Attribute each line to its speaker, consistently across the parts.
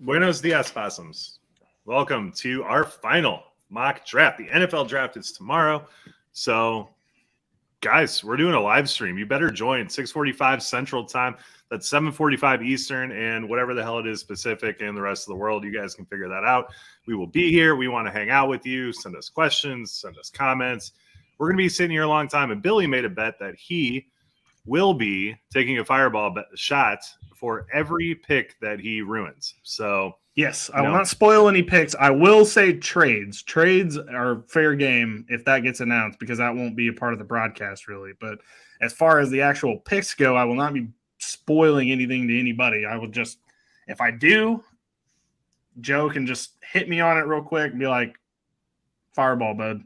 Speaker 1: Buenos dias, Possums. Welcome to our final mock draft. The NFL draft is tomorrow. So, guys, we're doing a live stream. You better join 6:45 Central Time. That's 7:45 Eastern and whatever the hell it is Pacific and the rest of the world. You guys can figure that out. We will be here. We want to hang out with you. Send us questions. Send us comments. We're going to be sitting here a long time. And Billy made a bet that he will be taking a fireball shot for every pick that he ruins. So
Speaker 2: yes, I will not spoil any picks. I will say trades. Trades are fair game if that gets announced, because that won't be a part of the broadcast really. But as far as the actual picks go, I will not be spoiling anything to anybody. I will just, if I do, Joe can just hit me on it real quick and be like, fireball, bud.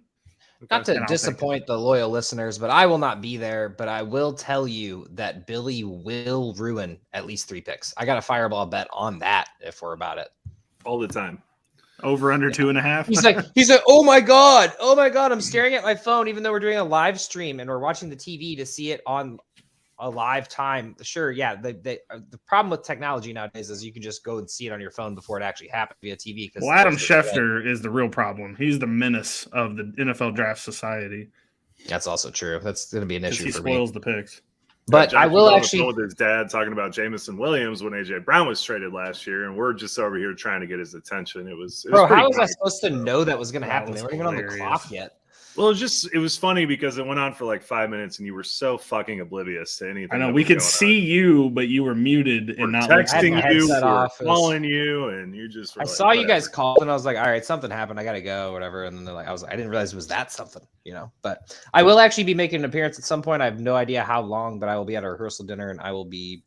Speaker 3: Not to disappoint the loyal listeners, but I will not be there. But I will tell you that Billy will ruin at least 3 picks. I got a fireball bet on that if we're about it.
Speaker 1: All the time.
Speaker 2: Over under 2.5.
Speaker 3: He's like, oh my God. I'm staring at my phone, even though we're doing a live stream and we're watching the TV to see it on a live time. Sure. Yeah. The problem with technology nowadays is you can just go and see it on your phone before it actually happened via TV.
Speaker 2: Well, Adam Schefter is the real problem. He's the menace of the NFL Draft Society.
Speaker 3: That's also true. That's going to be an issue for me.
Speaker 2: He spoils the picks.
Speaker 3: But I will actually
Speaker 1: with his dad talking about Jameson Williams when AJ Brown was traded last year, and we're just over here trying to get his attention. It was
Speaker 3: bro. How was I supposed to know that was going to happen? They weren't even on the clock yet.
Speaker 1: Well, it was funny because it went on for like 5 minutes, and you were so fucking oblivious to anything.
Speaker 2: I know we could see you, but you were muted and not
Speaker 1: texting you, calling you, and you just.
Speaker 3: I saw you guys call, and I was like, "All right, something happened. I gotta go, whatever." And then they're like, I didn't realize it was that something, But I will actually be making an appearance at some point. I have no idea how long, but I will be at a rehearsal dinner, and I will be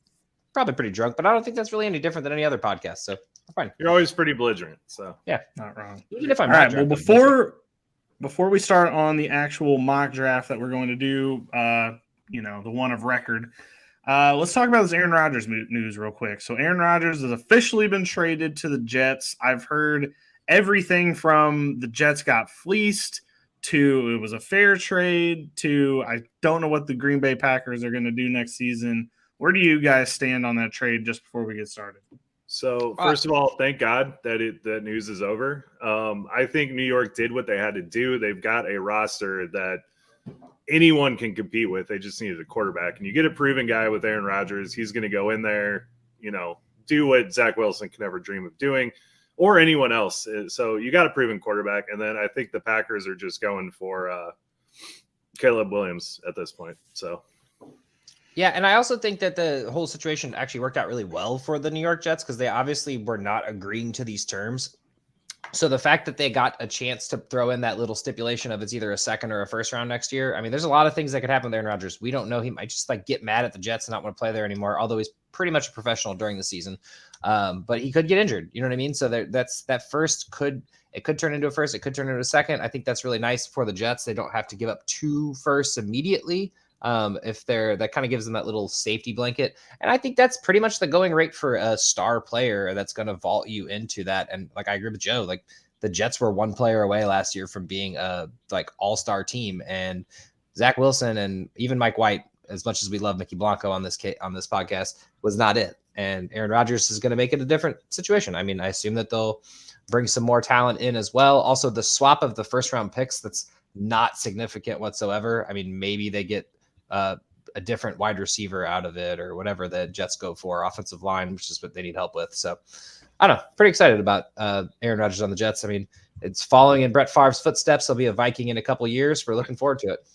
Speaker 3: probably pretty drunk. But I don't think that's really any different than any other podcast. So fine.
Speaker 1: You're always pretty belligerent, so
Speaker 3: yeah,
Speaker 2: not wrong.
Speaker 3: Even if I'm
Speaker 2: all
Speaker 3: not
Speaker 2: right.
Speaker 3: drunk,
Speaker 2: Well, before we start on the actual mock draft that we're going to do, the one of record, let's talk about this Aaron Rodgers news real quick. So Aaron Rodgers has officially been traded to the Jets. I've heard everything from the Jets got fleeced to it was a fair trade to I don't know what the Green Bay Packers are going to do next season. Where do you guys stand on that trade just before we get started?
Speaker 1: So first of all, thank God that news is over. I think New York did what they had to do. They've got a roster that anyone can compete with. They just needed a quarterback, and you get a proven guy with Aaron Rodgers. He's going to go in there, do what Zach Wilson can never dream of doing, or anyone else. So you got a proven quarterback, and then I think the Packers are just going for Caleb Williams at this point. So.
Speaker 3: Yeah, and I also think that the whole situation actually worked out really well for the New York Jets because they obviously were not agreeing to these terms. So the fact that they got a chance to throw in that little stipulation of it's either a second or a first round next year. I mean, there's a lot of things that could happen with Aaron Rodgers. We don't know. He might just get mad at the Jets and not want to play there anymore, although he's pretty much a professional during the season. But he could get injured. You know what I mean? So that first could turn into a first. It could turn into a second. I think that's really nice for the Jets. They don't have to give up 2 firsts immediately. If that kind of gives them that little safety blanket. And I think that's pretty much the going rate for a star player that's going to vault you into that. And I agree with Joe, the Jets were 1 player away last year from being a all-star team, and Zach Wilson and even Mike White, as much as we love Mickey Blanco on this podcast, was not it. And Aaron Rodgers is going to make it a different situation. I mean, I assume that they'll bring some more talent in as well. Also, the swap of the first round picks, that's not significant whatsoever. I mean, maybe they get a different wide receiver out of it or whatever the Jets go for, offensive line, which is what they need help with. So I don't know, pretty excited about Aaron Rodgers on the Jets. I mean, it's following in Brett Favre's footsteps. He'll be a Viking in a couple of years. We're looking forward to it.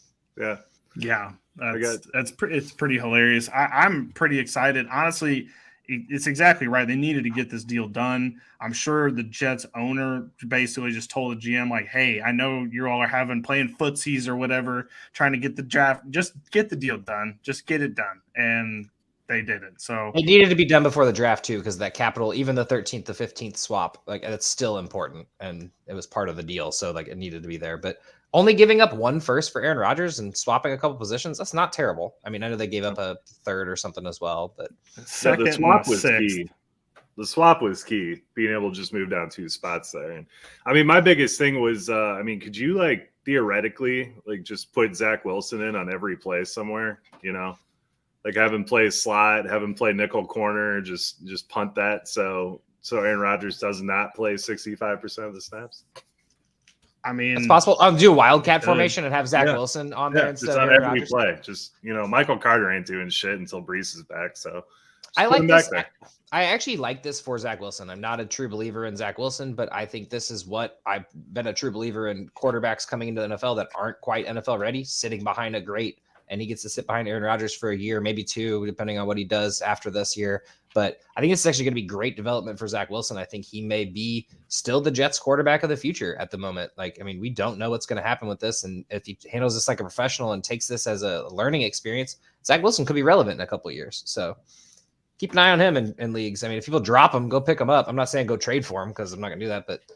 Speaker 2: Yeah. It's pretty hilarious. I'm pretty excited. Honestly, it's exactly right. They needed to get this deal done. I'm sure the Jets owner basically just told the GM, hey, I know you all are playing footsies or whatever, trying to get the draft. Just get the deal done. Just get it done. And they did it. So
Speaker 3: it needed to be done before the draft too, because that capital, even the 13th to 15th swap, it's still important. And it was part of the deal. So it needed to be there. But only giving up 1 first for Aaron Rodgers and swapping a couple positions, that's not terrible. I mean, I know they gave up a 3rd or something as well, but
Speaker 1: the swap was key. The swap was key, being able to just move down 2 spots there. And I mean, my biggest thing was, could you theoretically just put Zach Wilson in on every play somewhere, have him play slot, have him play nickel corner, just punt that. So so Aaron Rodgers does not play 65% of the snaps?
Speaker 2: I mean,
Speaker 3: It's possible. I'll do a wildcat
Speaker 2: Good.
Speaker 3: formation and have Zach
Speaker 1: Yeah.
Speaker 3: Wilson on there instead
Speaker 1: just
Speaker 3: of
Speaker 1: on
Speaker 3: Aaron
Speaker 1: every
Speaker 3: Rodgers.
Speaker 1: play. Just, Michael Carter ain't doing shit until Brees is back. So just
Speaker 3: I
Speaker 1: put
Speaker 3: like
Speaker 1: him
Speaker 3: this.
Speaker 1: back there.
Speaker 3: I actually like this for Zach Wilson. I'm not a true believer in Zach Wilson, but I think this is what I've been a true believer in quarterbacks coming into the NFL that aren't quite NFL ready, sitting behind a great, and he gets to sit behind Aaron Rodgers for a year, maybe two, depending on what he does after this year. But I think it's actually going to be great development for Zach Wilson. I think he may be still the Jets quarterback of the future at the moment. We don't know what's going to happen with this. And if he handles this like a professional and takes this as a learning experience, Zach Wilson could be relevant in a couple of years. So keep an eye on him in leagues. I mean, if people drop him, go pick him up. I'm not saying go trade for him because I'm not going to do that, but I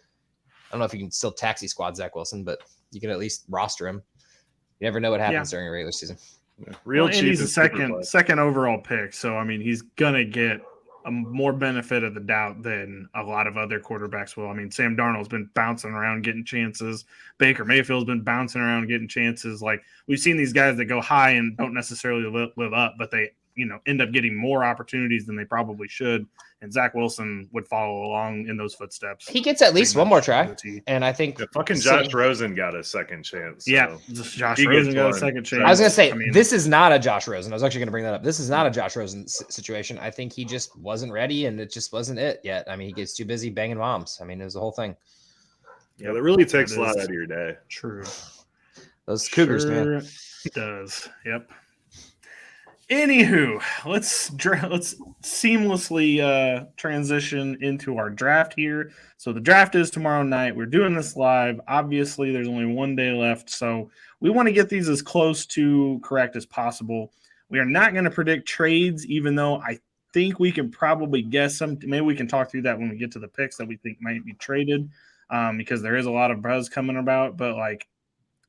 Speaker 3: don't know if you can still taxi squad Zach Wilson, but you can at least roster him. You never know what happens during a regular season.
Speaker 1: Real
Speaker 2: and
Speaker 1: cheap.
Speaker 2: he's a
Speaker 1: is super fun.
Speaker 2: second overall pick. So, I mean, he's going to get a more benefit of the doubt than a lot of other quarterbacks will. I mean, Sam Darnold's been bouncing around getting chances. Baker Mayfield's been bouncing around getting chances. Like, we've seen these guys that go high and don't necessarily live up, but they, end up getting more opportunities than they probably should. And Zach Wilson would follow along in those footsteps.
Speaker 3: He gets at least one more try. And I think
Speaker 1: fucking Josh Rosen got a second chance. So
Speaker 2: yeah, Josh Rosen got a second chance.
Speaker 3: I was going to say, this is not a Josh Rosen. I was actually going to bring that up. This is not a Josh Rosen situation. I think he just wasn't ready, and it just wasn't it yet. I mean, he gets too busy banging moms. I mean, it was the whole thing.
Speaker 1: Yeah, that really takes a lot out of your day.
Speaker 2: True.
Speaker 3: Those Cougars,
Speaker 2: sure
Speaker 3: man.
Speaker 2: It does. Yep. Anywho, let's seamlessly transition into our draft here. So the draft is tomorrow night. We're doing this live. Obviously, there's only one day left, so we want to get these as close to correct as possible. We are not going to predict trades, even though I think we can probably guess some. Maybe we can talk through that when we get to the picks that we think might be traded, because there is a lot of buzz coming about. But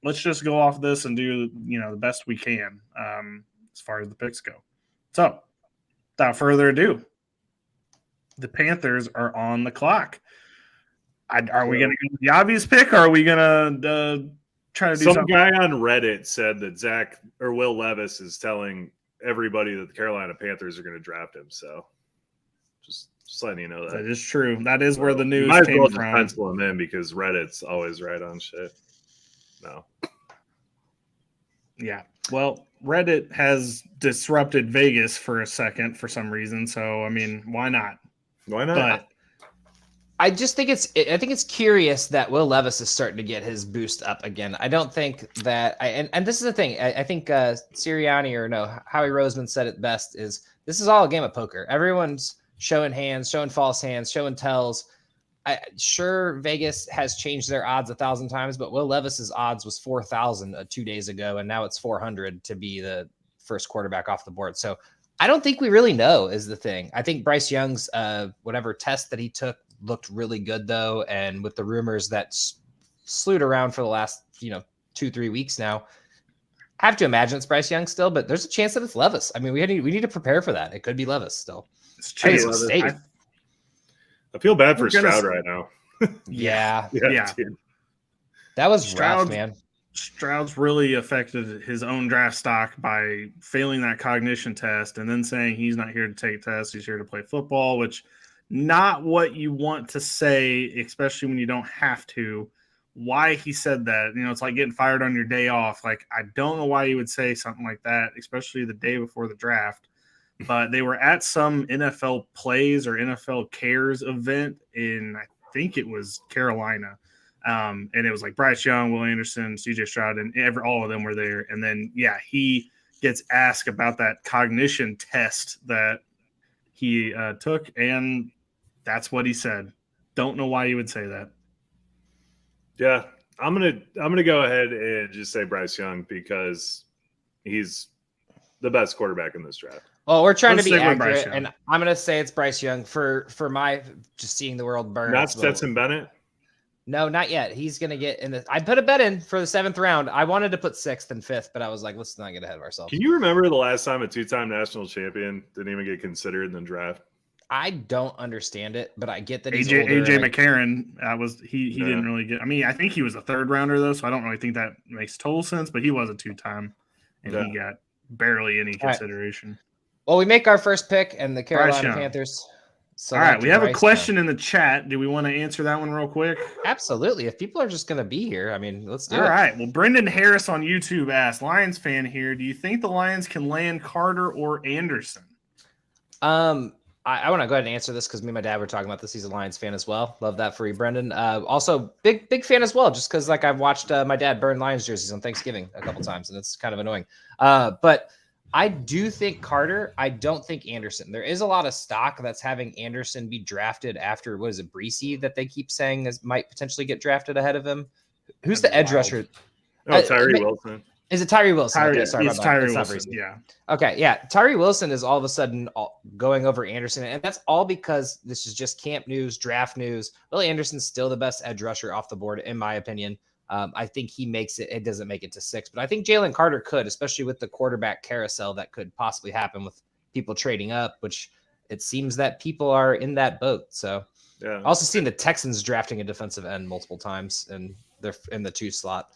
Speaker 2: let's just go off this and do the best we can. As far as the picks go. So, without further ado, the Panthers are on the clock. Are we going to go with the obvious pick, or are we going to try to do
Speaker 1: Some
Speaker 2: something?
Speaker 1: guy on Reddit said that Zach or Will Levis is telling everybody that the Carolina Panthers are going to draft him. So, just letting you know that.
Speaker 2: That is true. That is where the news
Speaker 1: might as
Speaker 2: came
Speaker 1: well just
Speaker 2: from.
Speaker 1: pencil him in because Reddit's always right on shit. No.
Speaker 2: Yeah. Well, Reddit has disrupted Vegas for a second for some reason. So, I mean, why not?
Speaker 1: Why not?
Speaker 2: But
Speaker 3: I just think it's curious that Will Levis is starting to get his boost up again. I don't think that and this is the thing. I think Sirianni or no, Howie Roseman said it best is this is all a game of poker. Everyone's showing hands, showing false hands, showing tells. Sure, Vegas has changed their odds 1,000 times, but Will Levis's odds was 4,000 2 days ago, and now it's 400 to be the first quarterback off the board. So I don't think we really know is the thing. I think Bryce Young's whatever test that he took looked really good though, and with the rumors that slewed around for the last 2-3 weeks now, I have to imagine it's Bryce Young still, but there's a chance that it's Levis. I mean, we need to prepare for that. It could be Levis still.
Speaker 2: it's
Speaker 3: I think it's a
Speaker 2: Levis.
Speaker 3: mistake.
Speaker 1: I feel bad for
Speaker 2: We're gonna
Speaker 1: Stroud
Speaker 2: s-
Speaker 1: right now.
Speaker 3: Yeah,
Speaker 2: Yeah.
Speaker 1: Dude.
Speaker 3: that was
Speaker 2: Stroud-
Speaker 3: rough, man.
Speaker 2: Stroud's really affected his own draft stock by failing that cognition test and then saying he's not here to take tests, he's here to play football, which not what you want to say, especially when you don't have to. Why he said that, it's like getting fired on your day off. Like, I don't know why you would say something like that, especially the day before the draft. But they were at some NFL Plays or NFL Cares event in, I think it was Carolina. And it was like Bryce Young, Will Anderson, CJ Stroud, and all of them were there. And then, he gets asked about that cognition test that he took, and that's what he said. Don't know why you would say that.
Speaker 1: Yeah, I'm gonna go ahead and just say Bryce Young because he's the best quarterback in this draft.
Speaker 3: Well, we're trying
Speaker 2: Let's
Speaker 3: to be
Speaker 2: stick with Bryce
Speaker 3: accurate,
Speaker 2: Young.
Speaker 3: and I'm going to say it's Bryce Young for my just seeing the world burn.
Speaker 1: Not
Speaker 3: It's
Speaker 1: Stetson Bennett.
Speaker 3: No, not yet. He's going to get in the. I put a bet in for the 7th round. I wanted to put 6th and 5th, but I was like, let's not get ahead of ourselves.
Speaker 1: Can you remember the last time a 2-time national champion didn't even get considered in the draft?
Speaker 3: I don't understand it, but I get that he's older.
Speaker 2: AJ
Speaker 3: and
Speaker 2: McCarron, he didn't really get. I mean, I think he was a 3rd rounder though, so I don't really think that makes total sense. But he was a 2-time, and he got barely any
Speaker 3: All right.
Speaker 2: consideration.
Speaker 3: Well, we make our first pick, and the Carolina
Speaker 2: Young.
Speaker 3: Panthers.
Speaker 2: All right, we have a question in the chat. Do we want to answer that one real quick?
Speaker 3: Absolutely. If people are just going to be here, I mean, let's do it.
Speaker 2: All right. Well, Brendan Harris on YouTube asked, Lions fan here, do you think the Lions can land Carter or Anderson?
Speaker 3: I want to go ahead and answer this because me and my dad were talking about this. He's a Lions fan as well. Love that for you, Brendan. Also, big fan as well, just because like I've watched my dad burn Lions jerseys on Thanksgiving a couple times, and it's kind of annoying. But I do think Carter. I don't think Anderson. There is a lot of stock that's having Anderson be drafted after, what is it, Breesy, that they keep saying might potentially get drafted ahead of him. Who's the edge rusher?
Speaker 1: Oh, Tyree Wilson.
Speaker 3: Is it Tyree Wilson?
Speaker 2: Tyree,
Speaker 3: Okay, sorry
Speaker 2: it's
Speaker 3: about that.
Speaker 2: Tyree
Speaker 3: It's not
Speaker 2: Wilson.
Speaker 3: Breesy.
Speaker 2: Yeah.
Speaker 3: Okay, yeah. Tyree Wilson is all of a sudden going over Anderson, and that's all because this is just camp news, draft news. Will Anderson's still the best edge rusher off the board, in my opinion. I think he makes it. It doesn't make it to 6, but I think Jalen Carter could, especially with the quarterback carousel that could possibly happen with people trading up, which it seems that people are in that boat. So,
Speaker 1: yeah.
Speaker 3: I also seen the Texans drafting a defensive end multiple times, and they're in the 2 slot.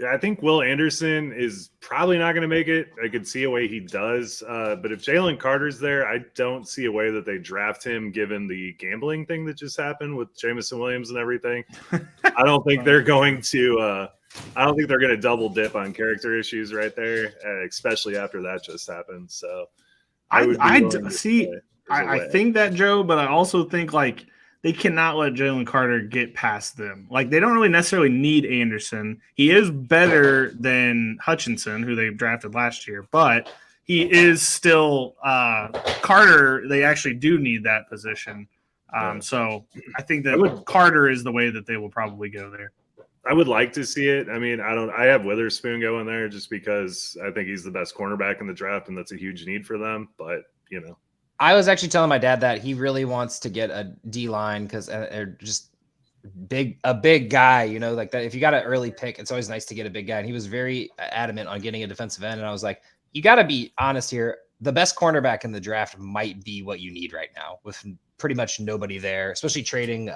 Speaker 1: Yeah, I think Will Anderson is probably not going to make it. I could see a way he does. But if Jalen Carter's there, I don't see a way that they draft him given the gambling thing that just happened with Jameson Williams and everything. I don't think they're going to I don't think they're going to double dip on character issues right there, especially after that just happened. So
Speaker 2: I think that, Joe, but I also think like they cannot let Jalen Carter get past them. Like, they don't really necessarily need Anderson. He is better than Hutchinson, who they drafted last year, but he is still Carter. They actually do need that position. So I think that Carter is the way that they will probably go there.
Speaker 1: I would like to see it. I mean, I have Witherspoon going there just because I think he's the best cornerback in the draft, and that's a huge need for them. But, you know.
Speaker 3: I was actually telling my dad that he really wants to get a D line because they're just a big guy, you know, like that. If you got an early pick, it's always nice to get a big guy. And he was very adamant on getting a defensive end. And I was like, you got to be honest here. The best cornerback in the draft might be what you need right now with pretty much nobody there, especially trading.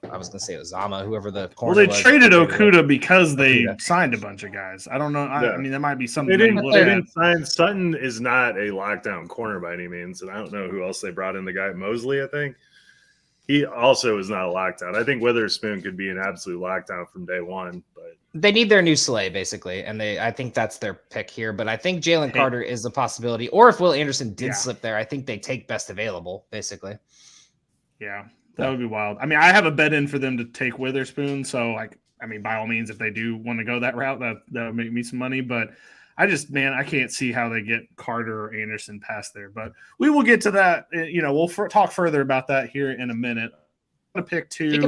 Speaker 3: I was going to say Uzama, whoever the corner
Speaker 2: was. Well, they traded
Speaker 3: was.
Speaker 2: Okuda because they signed a bunch of guys. I don't know. I mean, that might be something.
Speaker 1: They didn't sign. Sutton is not a lockdown corner by any means. And I don't know who else they brought in. The guy Mosley, I think. He also is not a lockdown. I think Witherspoon could be an absolute lockdown from day one. But
Speaker 3: they need their new Slay, basically. And I think that's their pick here. But I think Jalen Carter is a possibility. Or if Will Anderson did slip there, I think they take best available, basically.
Speaker 2: Yeah. That would be wild. I mean, I have a bet in for them to take Witherspoon. So, like, I mean, by all means, if they do want to go that route, that would make me some money. But I can't see how they get Carter or Anderson past there. But we will get to that. You know, we'll talk further about that here in a minute. I'm going to pick 2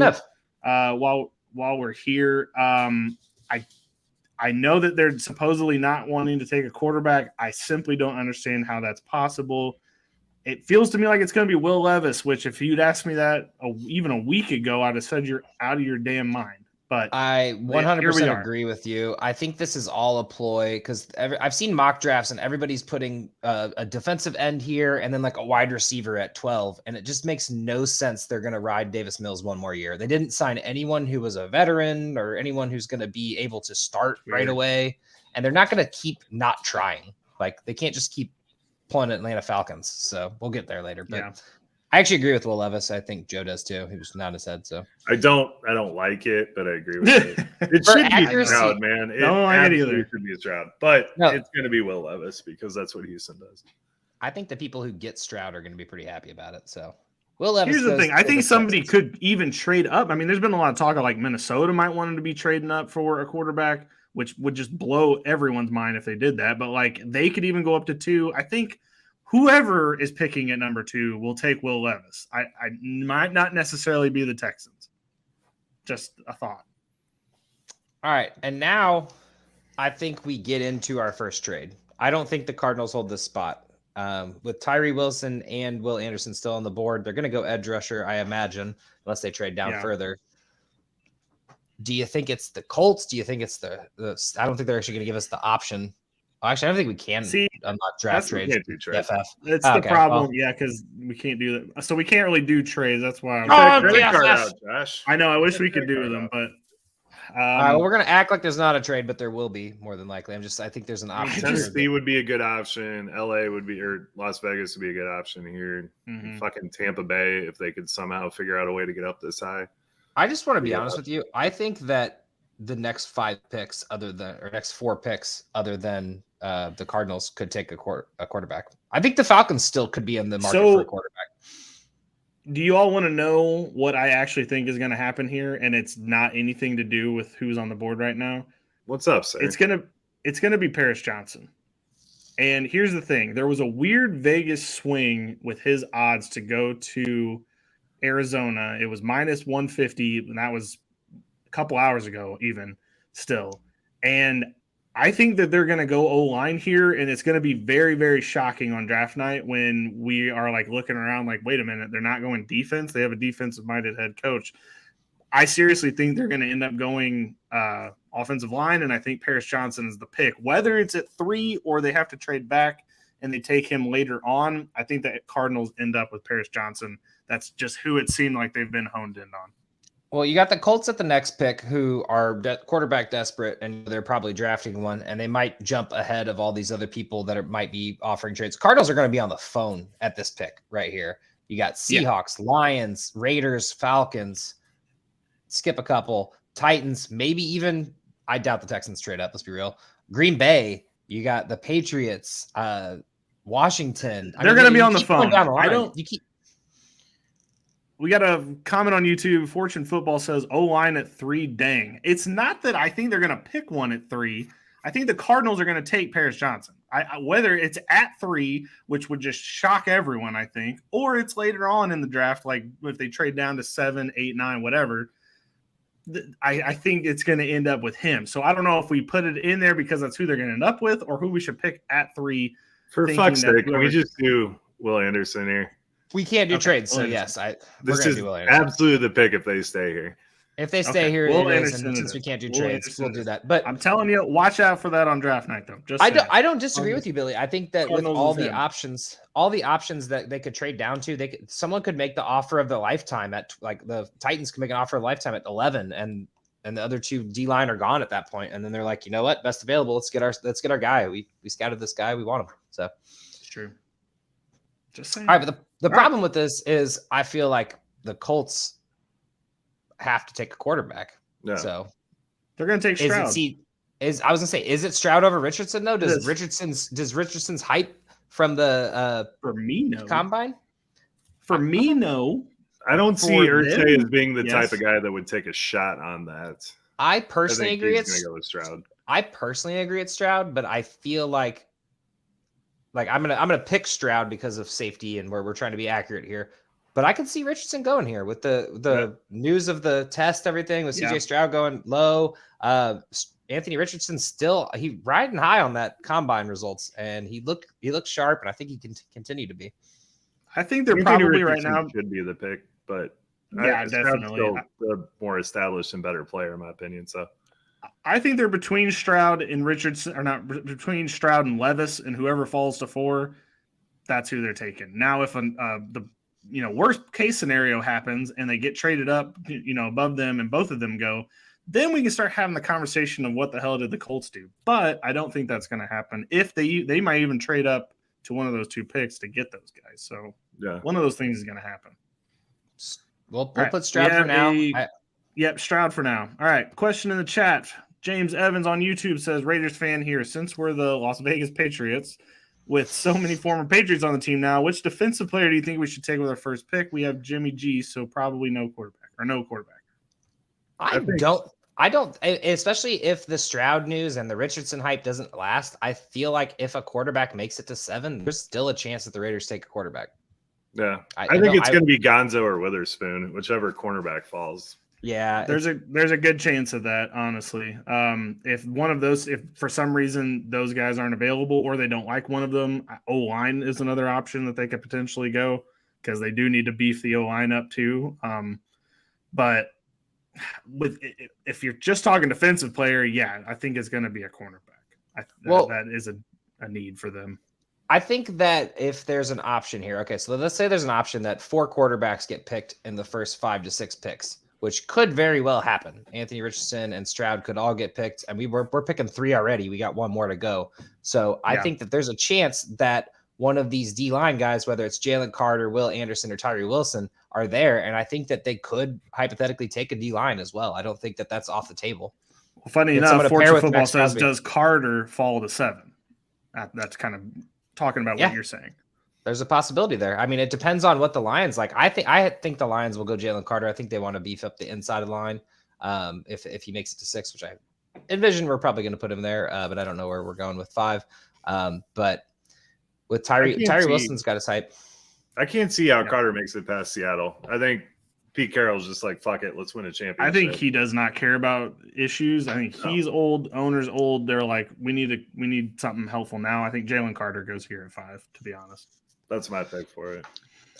Speaker 2: while we're here. I know that they're supposedly not wanting to take a quarterback. I simply don't understand how that's possible. It feels to me like it's going to be Will Levis, which if you'd asked me that even a week ago, I'd have said you're out of your damn mind. But
Speaker 3: I 100% agree with you. I think this is all a ploy because I've seen mock drafts and everybody's putting a defensive end here and then like a wide receiver at 12. And it just makes no sense. They're going to ride Davis Mills one more year. They didn't sign anyone who was a veteran or anyone who's going to be able to start right away. And they're not going to keep not trying. Like they can't just keep pulling Atlanta Falcons. So we'll get there later. But I actually agree with Will Levis. I think Joe does too. He was not his head. So I don't
Speaker 1: like it, but I agree with it. It should be Stroud, man. It don't like it either. It should be Stroud, but it's going to be Will Levis because that's what Houston does.
Speaker 3: I think the people who get Stroud are going to be pretty happy about it. So Will Levis.
Speaker 2: Here's the thing. I think somebody could even trade up. I mean, there's been a lot of talk of like Minnesota might want him to be trading up for a quarterback, which would just blow everyone's mind if they did that. But like they could even go up to 2. I think whoever is picking at number 2 will take Will Levis. I might not necessarily be the Texans. Just a thought.
Speaker 3: All right. And now I think we get into our first trade. I don't think the Cardinals hold this spot. With Tyree Wilson and Will Anderson still on the board, they're going to go edge rusher, I imagine, unless they trade down further. Do you think it's the Colts? Do you think it's the I don't think they're actually going to give us the option. Actually, I don't think we can unlock draft trades.
Speaker 2: It's the problem, because we can't do that. So we can't really do trades. That's why.
Speaker 1: Credit card out, Josh.
Speaker 2: I know. I wish we could do them, but
Speaker 3: Well, we're gonna act like there's not a trade, but there will be more than likely. I think there's an
Speaker 1: I mean,
Speaker 3: option.
Speaker 1: Tennessee would be a good option. LA would be, or Las Vegas would be a good option here.
Speaker 2: Mhm.
Speaker 1: Fucking Tampa Bay, if they could somehow figure out a way to get up this high.
Speaker 3: I just want to be
Speaker 1: Yeah.
Speaker 3: honest with you. I think that the next 5 picks, next 4 picks, other than the Cardinals, could take a quarterback. I think the Falcons still could be in the market for a quarterback.
Speaker 2: Do you all want to know what I actually think is going to happen here? And it's not anything to do with who's on the board right now.
Speaker 1: What's up, sir?
Speaker 2: It's gonna be Paris Johnson. And here's the thing: there was a weird Vegas swing with his odds to go to Arizona. It was minus 150, and that was a couple hours ago, even still. And I think that they're going to go O-line here, and it's going to be very, very shocking on draft night when we are like looking around like, wait a minute, they're not going defense. They have a defensive-minded head coach. I seriously think they're going to end up going offensive line, and I think Paris Johnson is the pick. Whether it's at 3 or they have to trade back and they take him later on, I think that Cardinals end up with Paris Johnson. That's just who it seemed like they've been honed in on.
Speaker 3: Well, you got the Colts at the next pick, who are quarterback desperate, and they're probably drafting one, and they might jump ahead of all these other people that might be offering trades. Cardinals are going to be on the phone at this pick right here. You got Seahawks, Lions, Raiders, Falcons. Skip a couple. Titans, maybe even. I doubt the Texans trade up. Let's be real. Green Bay. You got the Patriots. Washington.
Speaker 2: They're going to be on the phone.
Speaker 3: I don't.
Speaker 2: We got a comment on YouTube. Fortune Football says O-line at 3. Dang. It's not that I think they're going to pick one at 3. I think the Cardinals are going to take Paris Johnson. Whether it's at 3, which would just shock everyone, I think, or it's later on in the draft, like if they trade down to 7, 8, 9, whatever, I think it's going to end up with him. So I don't know if we put it in there because that's who they're going to end up with, or who we should pick at 3.
Speaker 1: For fuck's sake, can we just do Will Anderson here?
Speaker 3: We can't do trades, so yes,
Speaker 1: this is absolutely the pick if they stay here.
Speaker 3: If they stay here,
Speaker 2: Will
Speaker 3: it is,
Speaker 2: Anderson
Speaker 3: and
Speaker 2: it
Speaker 3: since
Speaker 2: is.
Speaker 3: we can't do
Speaker 2: Will
Speaker 3: trades,
Speaker 2: Anderson
Speaker 3: we'll do
Speaker 2: is.
Speaker 3: that. But
Speaker 2: I'm telling you, watch out for that on draft night, though. Just
Speaker 3: I don't disagree with you, Billy. I think that with
Speaker 2: Cardinals
Speaker 3: all
Speaker 2: is
Speaker 3: the
Speaker 2: in.
Speaker 3: options that they could trade down to, someone could make the offer of the lifetime at, like, the Titans could make an offer of lifetime at 11, and the other 2 D-line are gone at that point, and then they're like, you know what, best available, let's get our guy. We scouted this guy, we want him. So
Speaker 2: It's true. Just saying.
Speaker 3: all right, but the problem with this is I feel like the Colts have to take a quarterback.
Speaker 1: Yeah.
Speaker 3: So
Speaker 2: They're going to take Stroud.
Speaker 3: I was gonna say, is it Stroud over Richardson though? Does Richardson's hype from the
Speaker 2: For me, no.
Speaker 3: combine?
Speaker 2: For me, no.
Speaker 1: I don't see
Speaker 2: For them,
Speaker 1: Irsay as being the
Speaker 2: yes.
Speaker 1: type of guy that would take a shot on that.
Speaker 3: I personally
Speaker 1: think
Speaker 3: agree.
Speaker 1: he's going to go with Stroud.
Speaker 3: I personally agree it's Stroud, but I feel like I'm gonna pick Stroud because of safety and where we're trying to be accurate here. But I could see Richardson going here with the news of the test, everything with CJ Stroud going low. Anthony Richardson he riding high on that combine results, and he looked sharp, and I think he can continue to be.
Speaker 2: I think they're
Speaker 1: Anthony
Speaker 2: probably
Speaker 1: Richardson
Speaker 2: right now.
Speaker 1: should be the pick, but
Speaker 2: Yeah,
Speaker 1: Stroud's
Speaker 2: definitely.
Speaker 1: still the more established and better player in my opinion. So
Speaker 2: I think they're between Stroud and Richardson, or not between Stroud and Levis, and whoever falls to 4, that's who they're taking. Now, if the worst case scenario happens and they get traded up, above them, and both of them go, then we can start having the conversation of what the hell did the Colts do. But I don't think that's going to happen. If they might even trade up to one of those 2 picks to get those guys. So
Speaker 1: yeah,
Speaker 2: one of those things is going to happen.
Speaker 3: We'll put Stroud for now.
Speaker 2: Yep, Stroud for now. All right. Question in the chat. James Evans on YouTube says, Raiders fan here. Since we're the Las Vegas Patriots, with so many former Patriots on the team now, which defensive player do you think we should take with our first pick? We have Jimmy G, so probably no quarterback.
Speaker 3: I don't, especially if the Stroud news and the Richardson hype doesn't last. I feel like if a quarterback makes it to 7, there's still a chance that the Raiders take a quarterback.
Speaker 1: Yeah, I think it's going to be Gonzo or Witherspoon, whichever cornerback falls.
Speaker 3: Yeah,
Speaker 2: there's a good chance of that, honestly. If one of those, if for some reason those guys aren't available or they don't like one of them, O-line is another option that they could potentially go, because they do need to beef the O-line up too. But if you're just talking defensive player, yeah, I think it's going to be a cornerback. That is a need for them.
Speaker 3: I think that if there's an option here, okay, so let's say there's an option that 4 quarterbacks get picked in the first 5 to 6 picks. which could very well happen. Anthony Richardson and Stroud could all get picked, and we're picking 3 already. We got 1 more to go. So I think that there's a chance that one of these D-line guys, whether it's Jalen Carter, Will Anderson, or Tyree Wilson, are there. And I think that they could hypothetically take a D-line as well. I don't think that that's off the table.
Speaker 2: Well, funny
Speaker 3: Get someone
Speaker 2: enough,
Speaker 3: to pair
Speaker 2: Fortune
Speaker 3: with
Speaker 2: Football
Speaker 3: Max
Speaker 2: says,
Speaker 3: Crosby.
Speaker 2: does Carter fall to 7? That's kind of talking about what you're saying.
Speaker 3: There's a possibility there. I mean, it depends on what the Lions like. I think the Lions will go Jalen Carter. I think they want to beef up the inside of the line. If he makes it to 6, which I envision we're probably going to put him there, but I don't know where we're going with 5. But with Tyree Wilson's got his hype.
Speaker 1: I can't see how Carter makes it past Seattle. I think Pete Carroll's just like, fuck it, let's win a championship.
Speaker 2: I think he does not care about issues. I think he's old, owner's old. They're like, we need something helpful now. I think Jalen Carter goes here at 5, to be honest.
Speaker 1: That's my pick for it.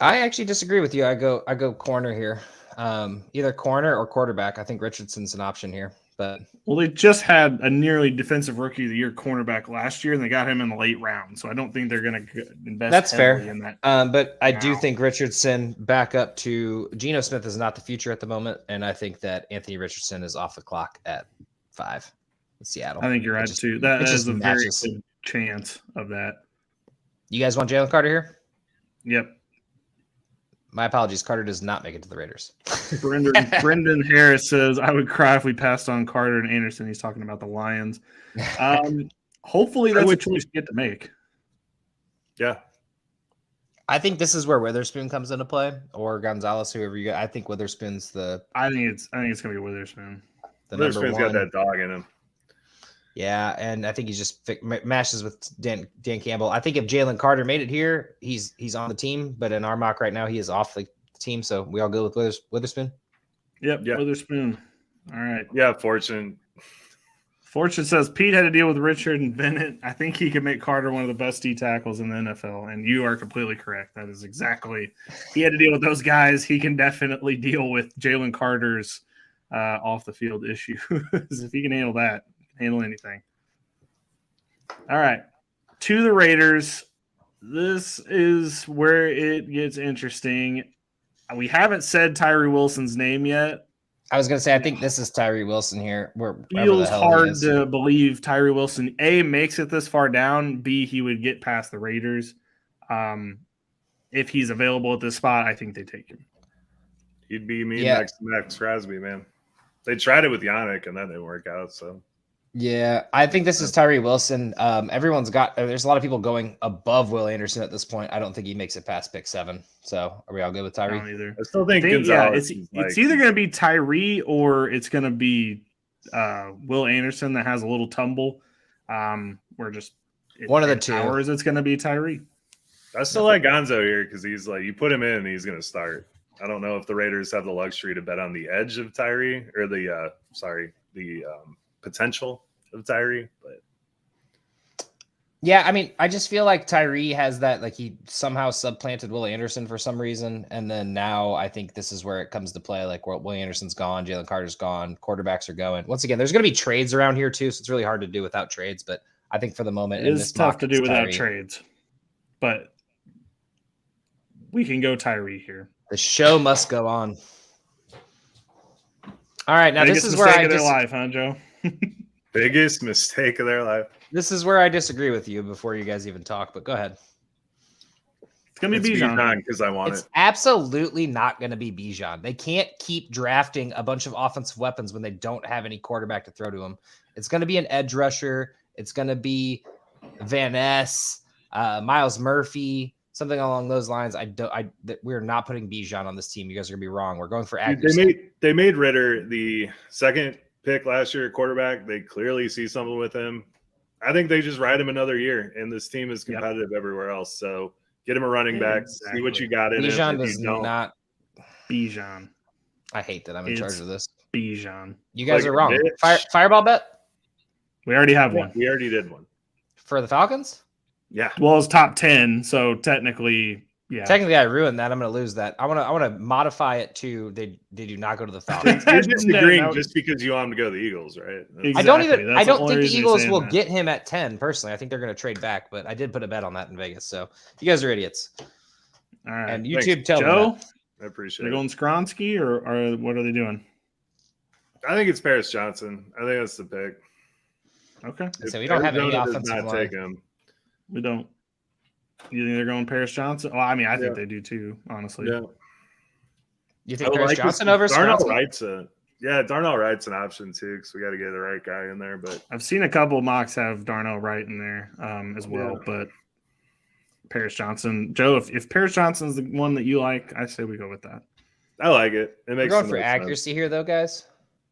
Speaker 3: I actually disagree with you. I go corner here. Either corner or quarterback. I think Richardson's an option here. But
Speaker 2: they just had a nearly defensive rookie of the year cornerback last year, and they got him in the late round. So I don't think they're going to invest.
Speaker 3: That's fair.
Speaker 2: In that.
Speaker 3: But I do think Richardson back up to Geno Smith is not the future at the moment, and I think that Anthony Richardson is off the clock at 5 in Seattle.
Speaker 2: I think you're right too. That is a very good chance of that.
Speaker 3: You guys want Jalen Carter here?
Speaker 2: Yep.
Speaker 3: My apologies. Carter does not make it to the Raiders.
Speaker 2: Brendan Harris says, I would cry if we passed on Carter and Anderson. He's talking about the Lions. Hopefully that's a choice you get to make.
Speaker 1: Yeah.
Speaker 3: I think this is where Witherspoon comes into play, or Gonzalez, whoever you got. I think Witherspoon's the.
Speaker 2: I think it's gonna be Witherspoon.
Speaker 1: Witherspoon's got that dog in him.
Speaker 3: Yeah, and I think he just mashes with Dan Campbell. I think if Jalen Carter made it here, he's on the team, but in our mock right now, he is off the team. So we all go with Witherspoon.
Speaker 2: Yep. Witherspoon. All right.
Speaker 1: Yeah, Fortune
Speaker 2: says Pete had to deal with Richard and Bennett. I think he could make Carter one of the best D tackles in the NFL, and you are completely correct. That is exactly. He had to deal with those guys. He can definitely deal with Jalen Carter's off the field issue. If he can handle that. Handle anything. All right. To the Raiders. This is where it gets interesting. We haven't said Tyree Wilson's name yet.
Speaker 3: I was going to say, I think this is Tyree Wilson here.
Speaker 2: Feels hard to believe Tyree Wilson, A, makes it this far down. B, he would get past the Raiders. If he's available at this spot, I think they take him.
Speaker 1: He'd be me next to Max Crosby, man. They tried it with Yannick, and that didn't work out, so.
Speaker 3: Yeah, I think this is Tyree Wilson. Everyone's got. There's a lot of people going above Will Anderson at this point. I don't think he makes it past pick 7. So are we all good with Tyree?
Speaker 2: Either.
Speaker 1: I still think
Speaker 2: it's either going to be Tyree or it's going to be Will Anderson that has a little tumble. We're just
Speaker 3: one of the two.
Speaker 2: Or is it's going to be Tyree?
Speaker 1: I still like Gonzo here because he's like, you put him in and he's going to start. I don't know if the Raiders have the luxury to bet on the edge of Tyree or the potential of Tyree, but
Speaker 3: yeah, I mean, I just feel like Tyree has that, like he somehow supplanted Will Anderson for some reason, and then now I think this is where it comes to play. Like, Will Anderson's gone, Jalen Carter's gone, quarterbacks are going. Once again, there's going to be trades around here too, so it's really hard to do without trades. But I think for the moment,
Speaker 2: it is tough to do without trades. But we can go Tyree here.
Speaker 3: The show must go on. All right, now this is where I
Speaker 2: their life, huh, Joe?
Speaker 1: Biggest mistake of their life.
Speaker 3: This is where I disagree with you before you guys even talk, but go ahead.
Speaker 2: It's going to be Bijan
Speaker 1: because I want it.
Speaker 3: It's absolutely not going to be Bijan. They can't keep drafting a bunch of offensive weapons when they don't have any quarterback to throw to them. It's going to be an edge rusher. It's going to be Van Ness, Miles Murphy, something along those lines. We're not putting Bijan on this team. You guys are going to be wrong. We're going for accuracy.
Speaker 1: They made Ritter the second pick last year at quarterback. They clearly see something with him. I think they just ride him another year, and this team is competitive everywhere else. So get him a running back. Exactly. See what you got in
Speaker 3: Bijan
Speaker 1: him.
Speaker 3: does not.
Speaker 2: Bijan.
Speaker 3: I hate that I'm in charge of this.
Speaker 2: Bijan.
Speaker 3: You guys are wrong. Fireball bet?
Speaker 2: We already have one.
Speaker 1: We already did one.
Speaker 3: For the Falcons?
Speaker 1: Yeah.
Speaker 2: Well, it's top 10, so technically, yeah.
Speaker 3: Technically, I ruined that. I'm going to lose that. I want to modify it to they do not go to the Falcons.
Speaker 1: You're disagreeing just because you want them to go to the Eagles, right?
Speaker 2: Exactly.
Speaker 3: I don't think the Eagles will get him at 10. Personally, I think they're going to trade back, but I did put a bet on that in Vegas. So you guys are idiots.
Speaker 2: All right.
Speaker 3: And YouTube, tell
Speaker 2: Joe,
Speaker 3: me
Speaker 1: I appreciate
Speaker 2: they're
Speaker 1: it.
Speaker 2: going Skronsky or what are they doing?
Speaker 1: I think it's Paris Johnson. I think that's the pick.
Speaker 2: Okay.
Speaker 3: So we don't have any
Speaker 1: Arizona does
Speaker 3: offensive
Speaker 1: not
Speaker 3: line.
Speaker 1: take him.
Speaker 2: We don't. You think they're going Paris Johnson? Oh, I mean, I think
Speaker 1: Yeah.
Speaker 2: they do too, honestly.
Speaker 1: Yeah.
Speaker 3: You
Speaker 1: I
Speaker 3: think
Speaker 1: would
Speaker 3: Paris
Speaker 1: like to
Speaker 3: Johnson
Speaker 1: see-
Speaker 3: over
Speaker 1: Darnell
Speaker 3: Skronsky?
Speaker 1: Wright's Darnell Wright's an option too, because we got to get the right guy in there. But
Speaker 2: I've seen a couple of mocks have Darnell Wright in there as well,
Speaker 1: Yeah.
Speaker 2: but Paris Johnson. Joe, if Paris Johnson's the one that you like, I say we go with that.
Speaker 1: I like it. It
Speaker 3: We're
Speaker 1: makes
Speaker 3: going
Speaker 1: the
Speaker 3: for
Speaker 1: most sense.
Speaker 3: accuracy here, though, guys.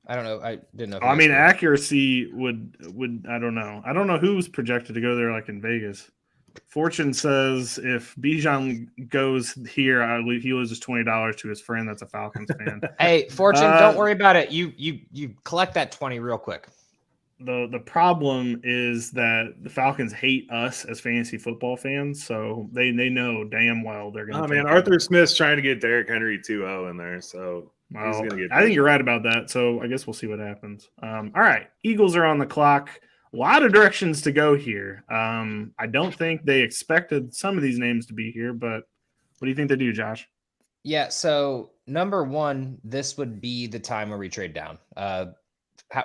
Speaker 3: I don't know. I didn't know. if you
Speaker 2: I
Speaker 3: guys
Speaker 2: mean,
Speaker 3: were-
Speaker 2: accuracy would I don't know. I don't know who's projected to go there like in Vegas. Fortune says if Bijan goes here, he loses $20 to his friend that's a Falcons fan.
Speaker 3: Hey, Fortune,
Speaker 2: Uh,
Speaker 3: don't worry about it. You collect that 20 real quick.
Speaker 2: The problem is that the Falcons hate us as fantasy football fans, so they know damn well they're going to.
Speaker 1: Oh man, Arthur Smith's trying to get Derrick Henry 2-0 in there, so
Speaker 2: Well,
Speaker 1: he's gonna get.
Speaker 2: I think you're right about that. So I guess we'll see what happens. All right, Eagles are on the clock. A lot of directions to go here. I don't think they expected some of these names to be here, but what do you think they do, Josh?
Speaker 3: Yeah. So number one, this would be the time where we trade down.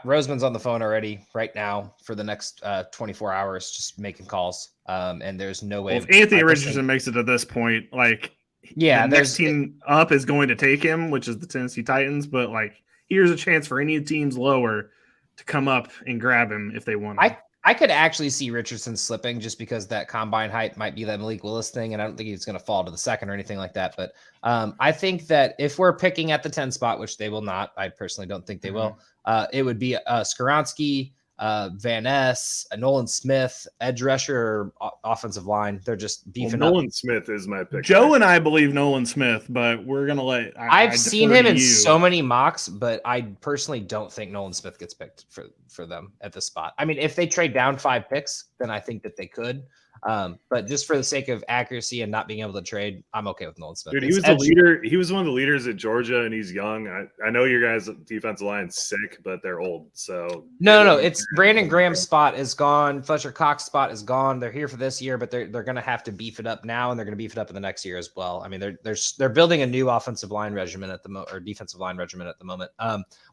Speaker 3: Roseman's on the phone already right now for the next 24 hours, just making calls. And there's no way.
Speaker 2: Well, if Anthony
Speaker 3: I
Speaker 2: Richardson
Speaker 3: think-
Speaker 2: makes it to this point, like
Speaker 3: Yeah,
Speaker 2: the next
Speaker 3: there's
Speaker 2: team up is going to take him, which is the Tennessee Titans. But like, here's a chance for any teams lower to come up and grab him if they want him.
Speaker 3: I could actually see Richardson slipping just because that combine height might be that Malik Willis thing, and I don't think he's going to fall to the second or anything like that. But I think that if we're picking at the 10 spot, which they will not, I personally don't think they will, it would be Skoronski, Van Ness, Nolan Smith, edge rusher, offensive line. They're just beefing up.
Speaker 1: Nolan Smith is my pick.
Speaker 2: Joe and I believe Nolan Smith, but we're gonna let.
Speaker 3: I've seen
Speaker 2: defer
Speaker 3: him
Speaker 2: to
Speaker 3: in
Speaker 2: you.
Speaker 3: so many mocks, but I personally don't think Nolan Smith gets picked for them at the spot. I mean, if they trade down 5 picks, then I think that they could. But just for the sake of accuracy and not being able to trade, I'm okay with Nolan Smith.
Speaker 1: Dude, he
Speaker 3: It's
Speaker 1: was the
Speaker 3: edge-
Speaker 1: leader. He was one of the leaders at Georgia, and he's young. I know your guys' defensive line's sick, but they're old. So
Speaker 3: No. It's Brandon Graham's spot is gone. Fletcher Cox's spot is gone. They're here for this year, but they're going to have to beef it up now, and they're going to beef it up in the next year as well. I mean, they're building a new offensive line regimen at the moment, or defensive line regimen at the moment.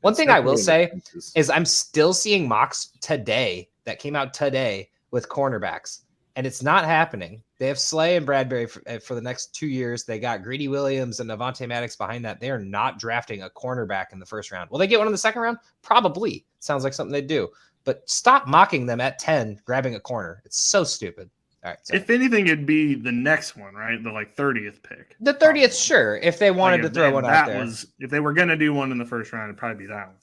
Speaker 3: One thing I will say is I'm still seeing mocks today that came out today with cornerbacks, and it's not happening. They have Slay and Bradbury for the next 2 years. They got Greedy Williams and Avonte Maddox behind that. They are not drafting a cornerback in the first round. Will they get one in the second round? Probably. Sounds like something they do. But stop mocking them at 10, grabbing a corner. It's so stupid. All right. So
Speaker 2: If anything, it'd be the next one, right? The like 30th pick.
Speaker 3: the 30th, sure. If they wanted
Speaker 2: Like,
Speaker 3: to throw
Speaker 2: if
Speaker 3: one
Speaker 2: that
Speaker 3: out there.
Speaker 2: if they were gonna do one in the first round, it'd probably be that one.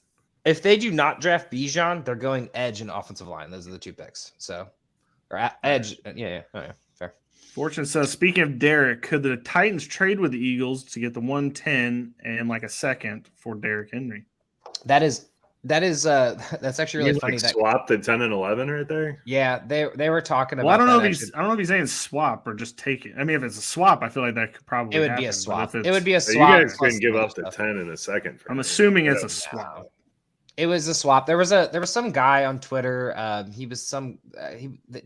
Speaker 3: If they do not draft Bijan, they're going edge and offensive line. Those are the 2 picks. So, or edge. Yeah. Oh, yeah. Fair.
Speaker 2: Fortune says, speaking of Derek, could the Titans trade with the Eagles to get the 110 and like a second for Derrick Henry?
Speaker 3: That is that's actually really funny. That
Speaker 1: swap the 10 and 11 right there.
Speaker 3: yeah, they were talking about.
Speaker 2: Well, I don't know
Speaker 3: that
Speaker 2: if
Speaker 3: actually.
Speaker 2: I don't know if he's saying swap or just take it. I mean, if it's a swap, I feel like that could probably.
Speaker 3: It would
Speaker 2: happen,
Speaker 3: be a
Speaker 2: but
Speaker 3: swap.
Speaker 2: if
Speaker 3: It would be a
Speaker 1: So
Speaker 3: swap.
Speaker 1: you guys
Speaker 3: plus
Speaker 1: couldn't give
Speaker 3: some
Speaker 1: up
Speaker 3: other
Speaker 1: the
Speaker 3: stuff.
Speaker 1: 10 in a second. For
Speaker 2: I'm
Speaker 1: him.
Speaker 2: assuming it's
Speaker 1: Yeah.
Speaker 2: a swap.
Speaker 3: It was a swap. There was some guy on Twitter. He was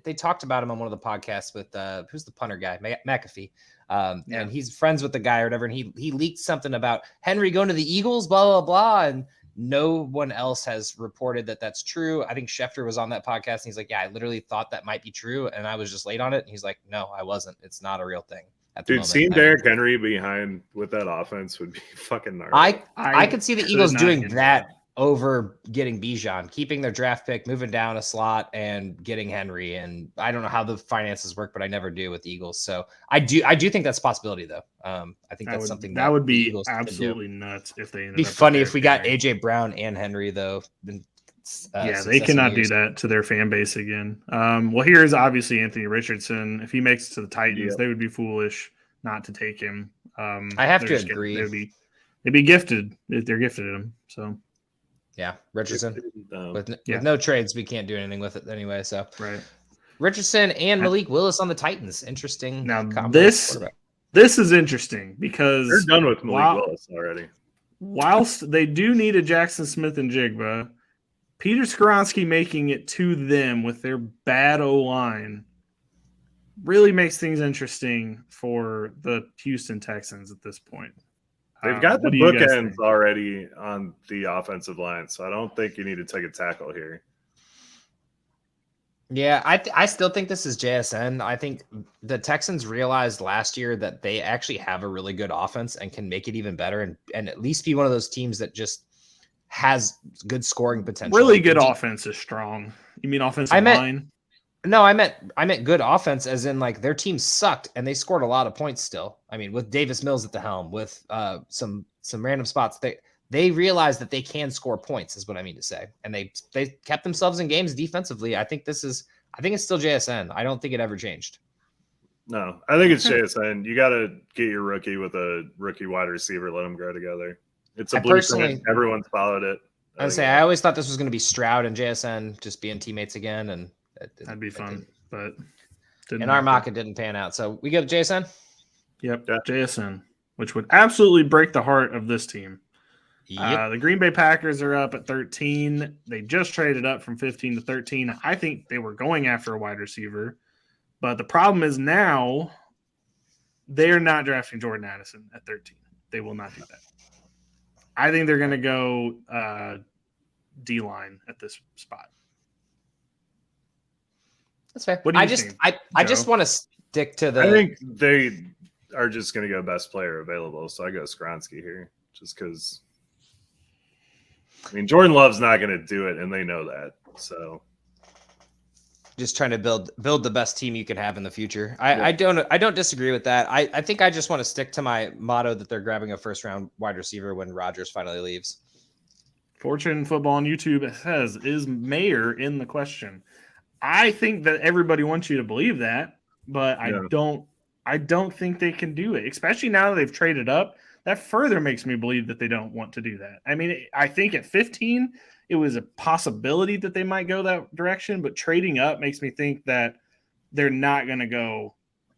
Speaker 3: they talked about him on one of the podcasts with who's the punter guy, McAfee. And he's friends with the guy or whatever. And he leaked something about Henry going to the Eagles, blah blah blah, and no one else has reported that that's true. I think Schefter was on that podcast, and he's like, "Yeah, I literally thought that might be true, and I was just late on it." And he's like, "No, I wasn't. It's not a real thing." At the
Speaker 1: Dude,
Speaker 3: moment.
Speaker 1: seeing
Speaker 3: I mean,
Speaker 1: Derrick Henry behind with that offense would be fucking gnarly.
Speaker 3: I could see the
Speaker 2: could
Speaker 3: Eagles
Speaker 2: not
Speaker 3: doing
Speaker 2: get
Speaker 3: that over getting Bijan, keeping their draft pick, moving down a slot, and getting Henry. And I don't know how the finances work, but I never do with the Eagles. So I do think that's a possibility, though. I think that's something
Speaker 2: that would
Speaker 3: the
Speaker 2: be
Speaker 3: Eagles could do.
Speaker 2: absolutely nuts if they ended
Speaker 3: It'd be
Speaker 2: up with
Speaker 3: funny if we got
Speaker 2: Derrick Henry.
Speaker 3: AJ Brown and Henry, though.
Speaker 2: Yeah, they
Speaker 3: successive
Speaker 2: cannot do
Speaker 3: years.
Speaker 2: that to their fan base again. Well, here's obviously Anthony Richardson. If he makes it to the Titans, they would be foolish not to take him.
Speaker 3: I have
Speaker 2: they're
Speaker 3: to
Speaker 2: just
Speaker 3: agree.
Speaker 2: They'd be gifted if they're gifted him. So
Speaker 3: Yeah, Richardson. With no trades, we can't do anything with it anyway. So
Speaker 2: right
Speaker 3: Richardson and Malik Willis on the Titans. Interesting.
Speaker 2: now,
Speaker 3: combo
Speaker 2: this
Speaker 3: quarterback.
Speaker 2: is interesting because
Speaker 1: They're done with Malik
Speaker 2: Wow.
Speaker 1: Willis already.
Speaker 2: whilst they do need a Jackson Smith and Jigba, Peter Skoronski making it to them with their bad O-line really makes things interesting for the Houston Texans at this point.
Speaker 1: They've got the
Speaker 2: what do you guys
Speaker 1: bookends
Speaker 2: think?
Speaker 1: already on the offensive line, so I don't think you need to take a tackle here.
Speaker 3: Yeah, I still think this is JSN. I think the Texans realized last year that they actually have a really good offense and can make it even better and at least be one of those teams that just has good scoring potential.
Speaker 2: Really
Speaker 3: Like,
Speaker 2: good offense is strong. You mean offensive
Speaker 3: I meant-
Speaker 2: line?
Speaker 3: No, I meant good offense, as in like their team sucked and they scored a lot of points still. I mean, with Davis Mills at the helm, with some random spots, they realized that they can score points, is what I mean to say, and they kept themselves in games defensively. I think it's still JSN. I don't think it ever changed.
Speaker 1: No, I think it's JSN. You got to get your rookie with a rookie wide receiver, let them grow together. It's a blueprint. Everyone's followed it.
Speaker 3: I always thought this was going to be Stroud and JSN just being teammates again, and
Speaker 2: That'd be fun, but
Speaker 3: in our mock it didn't pan out. So we go to JSN.
Speaker 2: Yep, yeah. JSN, which would absolutely break the heart of this team.
Speaker 3: Yep.
Speaker 2: The Green Bay Packers are up at 13. They just traded up from 15 to 13. I think they were going after a wide receiver, but the problem is now they're not drafting Jordan Addison at 13. They will not do that. I think they're going to go D-line at this spot.
Speaker 3: That's fair.
Speaker 2: What do you think,
Speaker 3: I just want to stick to the.
Speaker 1: I think they are just going to go best player available, so I go Skronsky here, just because. I mean, Jordan Love's not going to do it, and they know that. So,
Speaker 3: just trying to build the best team you can have in the future. I don't disagree with that. I think I just want to stick to my motto that they're grabbing a first round wide receiver when Rodgers finally leaves.
Speaker 2: Fortune Football on YouTube says, "Is Mayer in the question?" I think that everybody wants you to believe that, but I don't think they can do it, especially now that they've traded up. That further makes me believe that they don't want to do that. I mean, I think at 15, it was a possibility that they might go that direction, but trading up makes me think that they're not going to go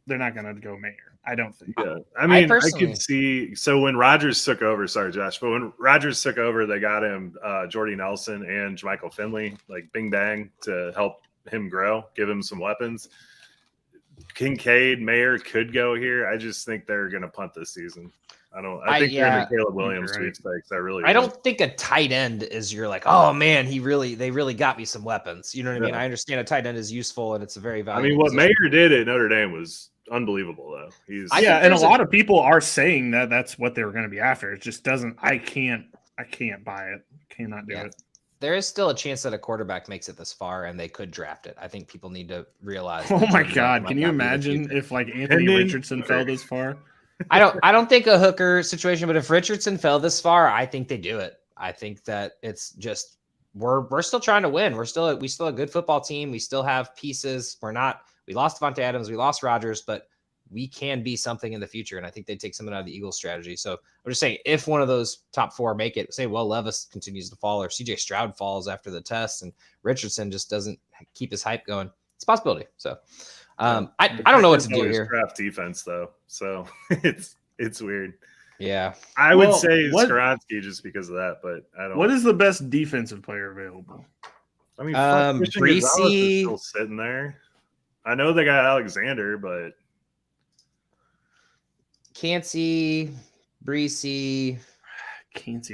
Speaker 2: Mayer. I don't think.
Speaker 1: Yeah, I mean, I could see. So when Rodgers took over, sorry, Josh, but when Rodgers took over, they got him Jordy Nelson and Jermichael Finley, like bing bang, to help him grow, give him some weapons. Kincaid, Mayer could go here. I just think they're going to punt this season. I think they're in the Caleb Williams sweepstakes. I
Speaker 3: don't think a tight end is you're like, oh man, they really got me some weapons. You know what I mean? I understand a tight end is useful and it's a very valuable.
Speaker 1: I mean, what Mayer did at Notre Dame was unbelievable, though.
Speaker 2: And a lot of people are saying that that's what they were going to be after. It just doesn't. I can't buy it. Cannot do it.
Speaker 3: There is still a chance that a quarterback makes it this far, and they could draft it. I think people need to realize.
Speaker 2: Oh my God! Can you imagine if like Anthony Richardson fell this far?
Speaker 3: I don't think a hooker situation, but if Richardson fell this far, I think they do it. I think that it's just we're still trying to win. We still a good football team. We still have pieces. We lost Devontae Adams, we lost Rodgers, but we can be something in the future. And I think they take something out of the Eagles strategy. So I'm just saying, if one of those top four make it, say Will Levis continues to fall or CJ Stroud falls after the test and Richardson just doesn't keep his hype going, it's a possibility. So I don't know what to do here.
Speaker 1: Draft defense though, so it's weird.
Speaker 3: Yeah,
Speaker 1: I would say Skronsky just because of that, but I don't.
Speaker 2: What is the best defensive player available?
Speaker 1: I mean, Christian Gonzalez is still sitting there. I know they got Alexander, but
Speaker 3: Cansey, Breesy.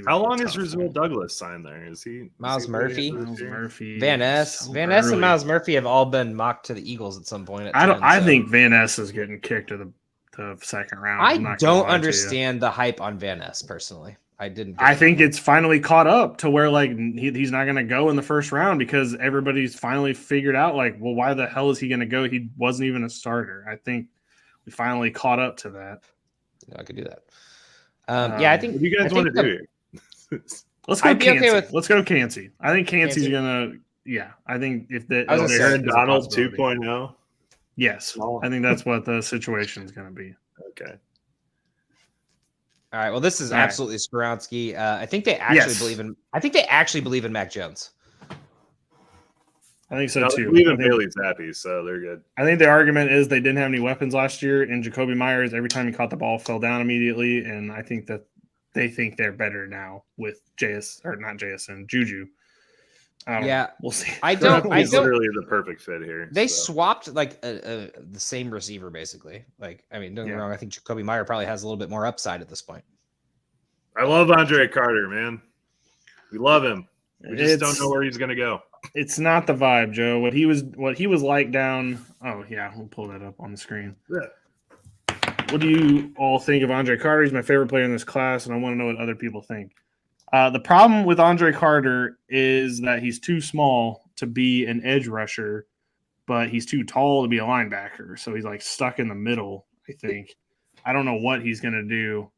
Speaker 1: How long is Rasul Douglas signed there? Is he
Speaker 3: Miles Murphy?
Speaker 2: Van
Speaker 3: Ness. Van Ness and Miles Murphy have all been mocked to the Eagles at some point.
Speaker 2: I think Van Ness is getting kicked to the second round.
Speaker 3: I don't understand the hype on Van Ness personally.
Speaker 2: I think it's finally caught up to where like he's not going to go in the first round because everybody's finally figured out like, well, why the hell is he going to go? He wasn't even a starter. I think we finally caught up to that.
Speaker 3: I could do that. I think.
Speaker 1: What do you guys want to do here?
Speaker 2: Let's go Cansey. Let's go Cansey. I think Cansey's gonna. Yeah, I think if the
Speaker 1: Aaron Donald 2.0.
Speaker 2: Yes, I think that's what the situation is going to be.
Speaker 1: Okay.
Speaker 3: All right. Well, this is absolutely Skronsky. I think they actually believe in. I think they actually believe in Mac Jones.
Speaker 2: I think so too.
Speaker 1: Even Bailey's happy, so they're good.
Speaker 2: I think the argument is they didn't have any weapons last year, and Jacoby Myers every time he caught the ball fell down immediately, and I think that they think they're better now with Juju.
Speaker 3: We'll
Speaker 2: see.
Speaker 1: He's literally the perfect fit here.
Speaker 3: They swapped like the same receiver basically. Like, I mean, don't get me wrong. I think Jacoby Meyer probably has a little bit more upside at this point.
Speaker 1: I love Andre Carter, man. We love him. We just don't
Speaker 2: It's-
Speaker 1: know where he's going to go.
Speaker 2: It's not the vibe, Joe. What he was like down. Oh yeah, we'll pull that up on the screen.
Speaker 1: Yeah.
Speaker 2: What do you all think of Andre Carter? He's my favorite player in this class, and I want to know what other people think. The problem with Andre Carter is that he's too small to be an edge rusher, but he's too tall to be a linebacker. So he's like stuck in the middle, I think. I don't know what he's going to do,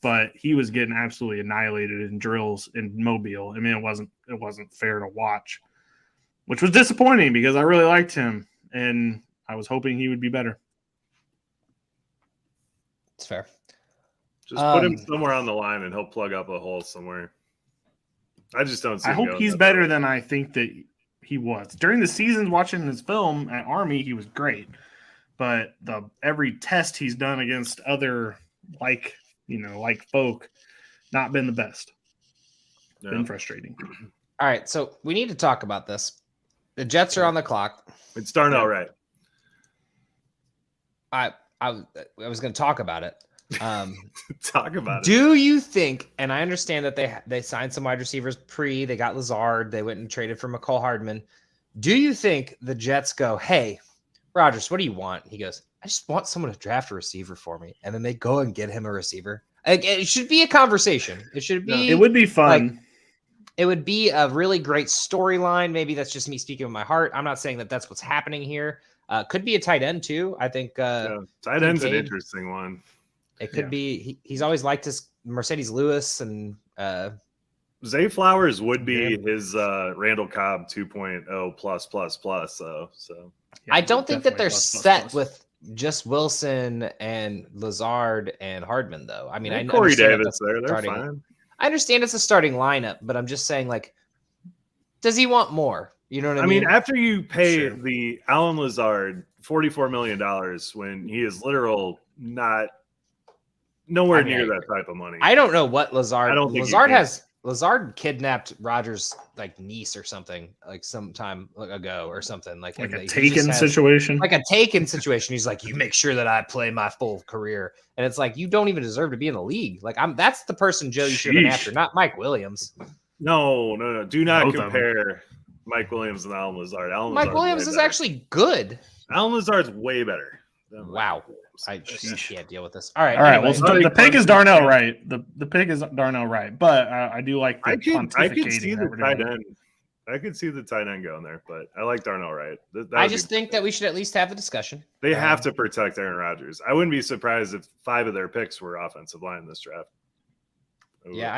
Speaker 2: but he was getting absolutely annihilated in drills in Mobile. I mean, it wasn't fair to watch, which was disappointing because I really liked him, and I was hoping he would be better.
Speaker 3: It's fair.
Speaker 1: Just put him somewhere on the line and he'll plug up a hole somewhere. I just don't see
Speaker 2: I
Speaker 1: him
Speaker 2: hope
Speaker 1: going
Speaker 2: he's
Speaker 1: that
Speaker 2: better
Speaker 1: far.
Speaker 2: than I think that he was. During the season, watching his film at Army, he was great. But every test he's done against other like folk, not been the best.
Speaker 1: Yeah.
Speaker 2: Been frustrating.
Speaker 3: All right, so we need to talk about this. The Jets are on the clock.
Speaker 1: It's Darnell Wright.
Speaker 3: I was going to talk about it.
Speaker 1: Talk about it.
Speaker 3: Do you think? And I understand that they signed some wide receivers they got Lazard. They went and traded for McCall Hardman. Do you think the Jets go, hey, Rodgers, what do you want? He goes, I just want someone to draft a receiver for me, and then they go and get him a receiver. Like, it should be a conversation. It should be.
Speaker 2: It would be fun.
Speaker 3: It would be a really great storyline. Maybe that's just me speaking with my heart. I'm not saying that that's what's happening here. Could be a tight end too. I think
Speaker 1: tight end's an interesting one.
Speaker 3: It could be. He's always liked his Mercedes Lewis and
Speaker 1: Zay Flowers would be his Randall Cobb 2.0 plus. So
Speaker 2: Yeah,
Speaker 3: I don't think that they're
Speaker 2: plus.
Speaker 3: set with just Wilson and Lazard and Hardman, though. I mean, I
Speaker 1: Corey
Speaker 3: understand that
Speaker 1: Davis there. They're
Speaker 3: starting-
Speaker 1: fine.
Speaker 3: I understand it's a starting lineup, but I'm just saying, like, does he want more? You know what I mean?
Speaker 1: I mean, after you pay
Speaker 2: Sure.
Speaker 1: the Alan Lazard $44 million when he is nowhere near that type of money.
Speaker 3: I don't know what Lazard.
Speaker 1: I don't think
Speaker 3: Lazard kidnapped Rogers' like niece or something like some time ago or something like
Speaker 2: Like
Speaker 3: and
Speaker 2: a
Speaker 3: he
Speaker 2: taken
Speaker 3: just has-
Speaker 2: situation.
Speaker 3: Like a taken situation. He's like, you make sure that I play my full career, and it's like you don't even deserve to be in the league. Like that's the person Joe you should have been
Speaker 2: Sheesh.
Speaker 3: after, not Mike Williams.
Speaker 1: No. Do not
Speaker 2: Both of them.
Speaker 1: compare Mike Williams and Alan Lazard.
Speaker 3: Mike Williams is actually good.
Speaker 1: Alan Lazard's way better. than Mike
Speaker 3: Wow.
Speaker 1: Williams.
Speaker 3: I just
Speaker 2: Sheesh.
Speaker 3: can't deal with this. All right.
Speaker 2: All right.
Speaker 3: anyway.
Speaker 2: Well, the pick is Darnell Wright. The pick is Darnell Wright, but I do like the
Speaker 1: I could see
Speaker 2: pontificating
Speaker 1: the
Speaker 2: that we're
Speaker 1: tight
Speaker 2: doing.
Speaker 1: end. I could see the tight end going there, but I like Darnell Wright.
Speaker 3: I just think that we should at least have the discussion.
Speaker 1: they have to protect Aaron Rodgers. I wouldn't be surprised if 5 of their picks were offensive line in this draft.
Speaker 3: Yeah,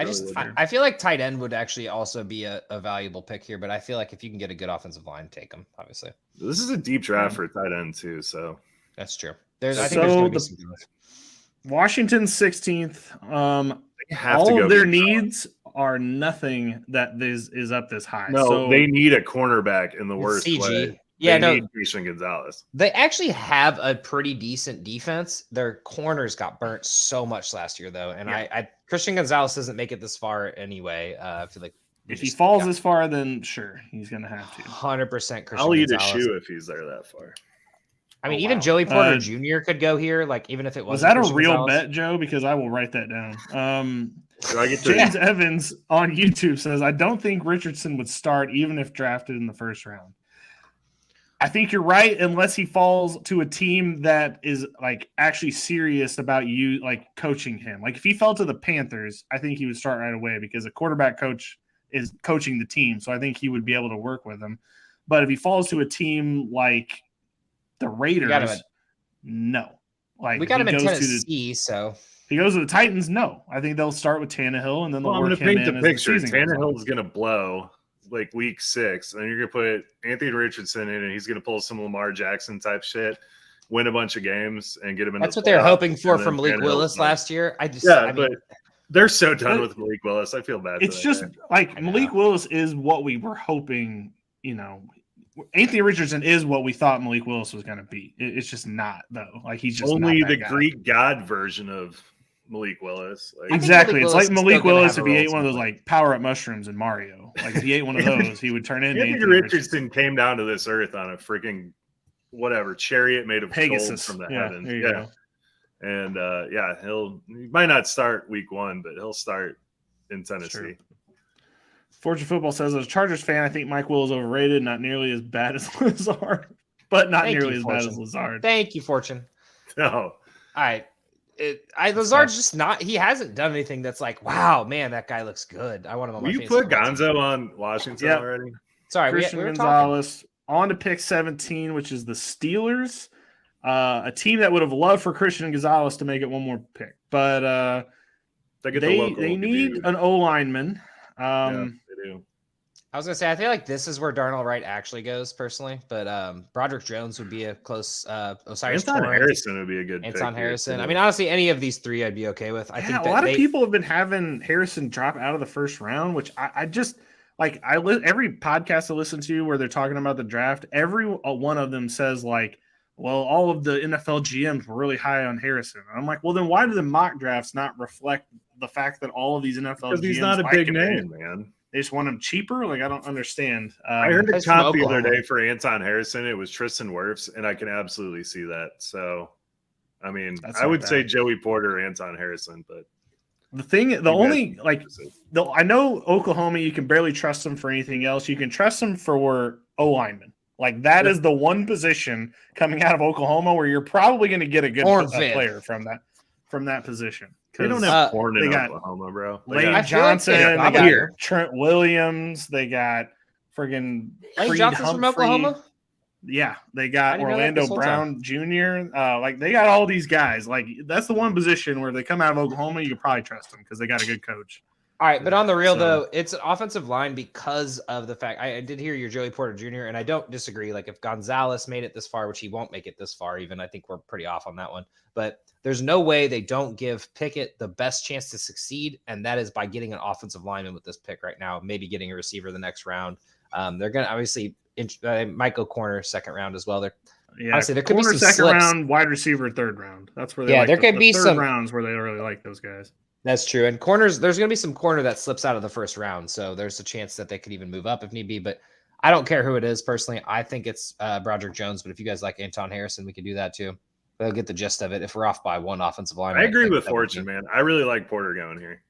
Speaker 3: I feel like tight end would actually also be a valuable pick here, but I feel like if you can get a good offensive line, take them. Obviously,
Speaker 1: This is a deep draft for tight end too. So
Speaker 3: that's true. I think there's
Speaker 2: So
Speaker 3: going to be
Speaker 2: the-
Speaker 3: some good.
Speaker 2: Washington 16th.
Speaker 1: they have to
Speaker 2: All
Speaker 1: go
Speaker 2: of their
Speaker 1: get talent.
Speaker 2: needs are nothing that is up this high.
Speaker 1: No,
Speaker 2: so
Speaker 1: they need a cornerback in the worst
Speaker 3: CG.
Speaker 1: way.
Speaker 3: Yeah,
Speaker 1: they
Speaker 3: no,
Speaker 1: need Christian Gonzalez.
Speaker 3: they actually have a pretty decent defense. Their corners got burnt so much last year, though, and I Christian Gonzalez doesn't make it this far anyway. I feel like
Speaker 2: if he falls this far, then sure, he's gonna have to.
Speaker 3: 100% Christian
Speaker 1: I'll eat a
Speaker 3: Gonzalez.
Speaker 1: shoe if he's there that far.
Speaker 3: I mean,
Speaker 2: Oh,
Speaker 3: even
Speaker 2: wow.
Speaker 3: Joey Porter Jr. could go here. Like, even if it
Speaker 2: Was
Speaker 3: wasn't
Speaker 2: that a
Speaker 3: Christian
Speaker 2: real
Speaker 3: Gonzalez.
Speaker 2: bet, Joe? Because I will write that down.
Speaker 1: Do I get to
Speaker 2: James Evans on YouTube says, I don't think Richardson would start even if drafted in the first round. I think you're right, unless he falls to a team that is like actually serious about you, like coaching him. Like if he fell to the Panthers, I think he would start right away because a quarterback coach is coaching the team. So I think he would be able to work with him. But if he falls to a team like the Raiders, no. Like
Speaker 3: We got
Speaker 2: if
Speaker 3: him
Speaker 2: he
Speaker 3: in
Speaker 2: goes to
Speaker 3: Tennessee, so
Speaker 2: if he goes to the Titans, no. I think they'll start with Tannehill and then they'll
Speaker 1: Well, I'm
Speaker 2: work
Speaker 1: going to
Speaker 2: him
Speaker 1: paint
Speaker 2: in
Speaker 1: the
Speaker 2: as
Speaker 1: picture.
Speaker 2: season goes on.
Speaker 1: Tannehill's going to blow like week 6, and you're going to put Anthony Richardson in, and he's going to pull some Lamar Jackson type shit, win a bunch of games, and get him in.
Speaker 3: that's
Speaker 1: the
Speaker 3: what they were
Speaker 1: playoffs,
Speaker 3: hoping for
Speaker 1: and then
Speaker 3: from Malik
Speaker 1: Tannehill's
Speaker 3: Willis
Speaker 1: done.
Speaker 3: last year. I
Speaker 1: Yeah,
Speaker 3: mean,
Speaker 1: but they're so done
Speaker 2: But-
Speaker 1: with Malik Willis. I feel bad.
Speaker 2: It's
Speaker 1: for that
Speaker 2: just
Speaker 1: guy.
Speaker 2: like
Speaker 3: I know.
Speaker 2: Malik Willis is what we were hoping, Anthony Richardson is what we thought Malik Willis was going to be. It's just not, though. Like he's just
Speaker 1: only
Speaker 2: not that
Speaker 1: the
Speaker 2: guy.
Speaker 1: Greek god version of Malik Willis. Like,
Speaker 3: think
Speaker 2: Exactly.
Speaker 3: Malik
Speaker 2: It's
Speaker 3: Willis
Speaker 2: like
Speaker 3: is
Speaker 2: Malik
Speaker 3: still gonna
Speaker 2: Willis
Speaker 3: have
Speaker 2: if
Speaker 3: a
Speaker 2: he
Speaker 3: role
Speaker 2: ate one of those
Speaker 3: somewhere.
Speaker 2: like power up mushrooms in Mario. Like if he ate one of those, he would turn into
Speaker 1: Anthony Richardson came down to this earth on a freaking whatever chariot made of gold
Speaker 2: Pegasus.
Speaker 1: from the
Speaker 2: Yeah,
Speaker 1: heavens.
Speaker 2: there you go.
Speaker 1: And he might not start week 1, but he'll start in
Speaker 2: True.
Speaker 1: Tennessee.
Speaker 2: Fortune Football says, as a Chargers fan, I think Mike Will is overrated, not nearly as bad as Lazard, but not nearly as bad as Lazard.
Speaker 3: Thank you, Fortune.
Speaker 1: No.
Speaker 3: All right. Lazard's just not. He hasn't done anything that's like, wow, man, that guy looks good. I want him on my
Speaker 1: You
Speaker 3: fantasy
Speaker 1: put
Speaker 3: football team.
Speaker 1: Gonzo on Washington already?
Speaker 3: Sorry,
Speaker 2: Christian
Speaker 3: we were
Speaker 2: Gonzalez on to pick 17, which is the Steelers, a team that would have loved for Christian Gonzalez to make it one more pick, but they need an O lineman.
Speaker 1: Yeah, they do.
Speaker 3: I was gonna say I feel like this is where Darnell Wright actually goes personally, but Broderick Jones would be a close. Osiris
Speaker 1: Anton
Speaker 3: Torrance,
Speaker 1: Harrison would be a good pick.
Speaker 3: Anton Harrison.
Speaker 1: Here,
Speaker 3: I mean, honestly, any of these three I'd be okay with. I think
Speaker 2: a lot of people have been having Harrison drop out of the first round, which I just like. Every podcast I listen to where they're talking about the draft, every one of them says like, well, all of the NFL GMs were really high on Harrison. And I'm like, well, then why do the mock drafts not reflect the fact that all of these NFL
Speaker 1: because
Speaker 2: GMs
Speaker 1: he's not a
Speaker 2: like
Speaker 1: big
Speaker 2: him?
Speaker 1: name, man.
Speaker 2: They just want him cheaper? Like, I don't understand.
Speaker 1: I heard a
Speaker 3: He's from
Speaker 1: comp the other
Speaker 3: Oklahoma.
Speaker 1: day for Anton Harrison. It was Tristan Wirfs, and I can absolutely see that. So, I mean,
Speaker 2: That's
Speaker 1: I
Speaker 2: not
Speaker 1: would
Speaker 2: bad.
Speaker 1: say Joey Porter or Anton Harrison, but
Speaker 2: I know Oklahoma, you can barely trust them for anything else. You can trust them for O lineman. Like, that is the one position coming out of Oklahoma where you're probably going to get a good player from that position.
Speaker 1: they don't have corn
Speaker 2: they
Speaker 1: in
Speaker 2: got
Speaker 1: Oklahoma, bro.
Speaker 2: Lane
Speaker 3: I feel like
Speaker 2: Johnson,
Speaker 3: they
Speaker 2: they
Speaker 3: got
Speaker 2: got
Speaker 3: here.
Speaker 2: Trent Williams, they got friggin'
Speaker 3: Lane
Speaker 2: Creed
Speaker 3: Johnson's from
Speaker 2: Humphrey.
Speaker 3: Oklahoma.
Speaker 2: Yeah, they
Speaker 3: I
Speaker 2: got
Speaker 3: didn't know that
Speaker 2: Orlando
Speaker 3: this whole
Speaker 2: Brown Jr. Like, they got all these guys. Like, that's the one position where they come out of Oklahoma, you can probably trust them because they got a good coach.
Speaker 3: All right, but on the real
Speaker 2: So-
Speaker 3: though, it's an offensive line because of the fact I did hear your Joey Porter Jr. and I don't disagree. Like if Gonzalez made it this far, which he won't make it this far, even I think we're pretty off on that one. But there's no way they don't give Pickett the best chance to succeed, and that is by getting an offensive lineman with this pick right now. Maybe getting a receiver the next round. They're gonna obviously might go corner second round as well.
Speaker 2: Yeah,
Speaker 3: Honestly, there could be
Speaker 2: corner
Speaker 3: some
Speaker 2: second
Speaker 3: slips.
Speaker 2: round, wide receiver third round. That's where they
Speaker 3: Yeah,
Speaker 2: like
Speaker 3: there
Speaker 2: the
Speaker 3: could be
Speaker 2: third
Speaker 3: some
Speaker 2: rounds where they really like those guys.
Speaker 3: That's true. And corners, there's going to be some corner that slips out of the first round. So there's a chance that they could even move up if need be. But I don't care who it is personally. I think it's Broderick Jones. But if you guys like Anton Harrison, we could do that too. They'll get the gist of it. If we're off by one offensive line,
Speaker 1: I agree with Fortune, man. I really like Porter going here.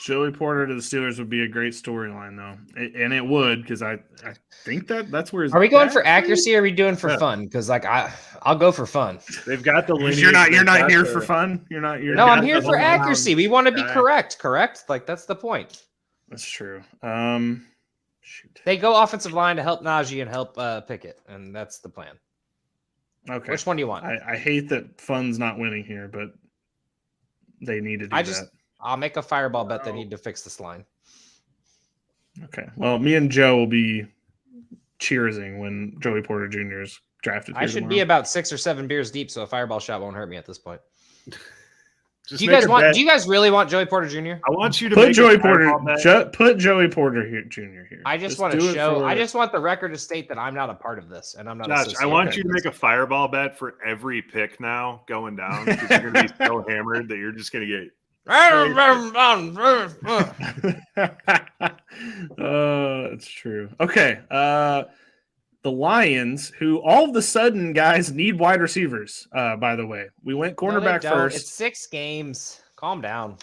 Speaker 2: Joey Porter to the Steelers would be a great storyline, though, and it would because I think that's where.
Speaker 3: Are we going for accuracy? Or are we doing for fun? Because like I'll go for fun.
Speaker 1: They've got the lineage.
Speaker 2: You're not here for fun. You're not.
Speaker 3: No, I'm here for accuracy. We want to be correct. Like that's the point.
Speaker 2: That's true. Shoot.
Speaker 3: They go offensive line to help Najee and help Pickett, and that's the plan.
Speaker 2: Okay.
Speaker 3: Which one do you want?
Speaker 2: I hate that fun's not winning here, but they need to do that.
Speaker 3: I'll make a fireball bet they need to fix this line.
Speaker 2: Okay. Well, me and Joe will be cheersing when Joey Porter Jr. is drafted.
Speaker 3: I should be about 6 or 7 beers deep, so a fireball shot won't hurt me at this point.
Speaker 1: Just
Speaker 3: Do you guys really want Joey Porter Jr.?
Speaker 1: I want you to
Speaker 2: put
Speaker 1: make
Speaker 2: Joey
Speaker 1: a
Speaker 2: Porter.
Speaker 1: fireball bet.
Speaker 2: Put Joey Porter Jr. here.
Speaker 3: I just want to show. I just want the record to state that I'm not a part of this, and I'm not.
Speaker 1: Josh, I want you to make a fireball bet for every pick now going down because you're going to be so hammered that you're just going to get.
Speaker 2: It's true. Okay. The Lions, who all of a sudden, guys, need wide receivers. By the way, we went cornerback first.
Speaker 3: It's 6 games. Calm down.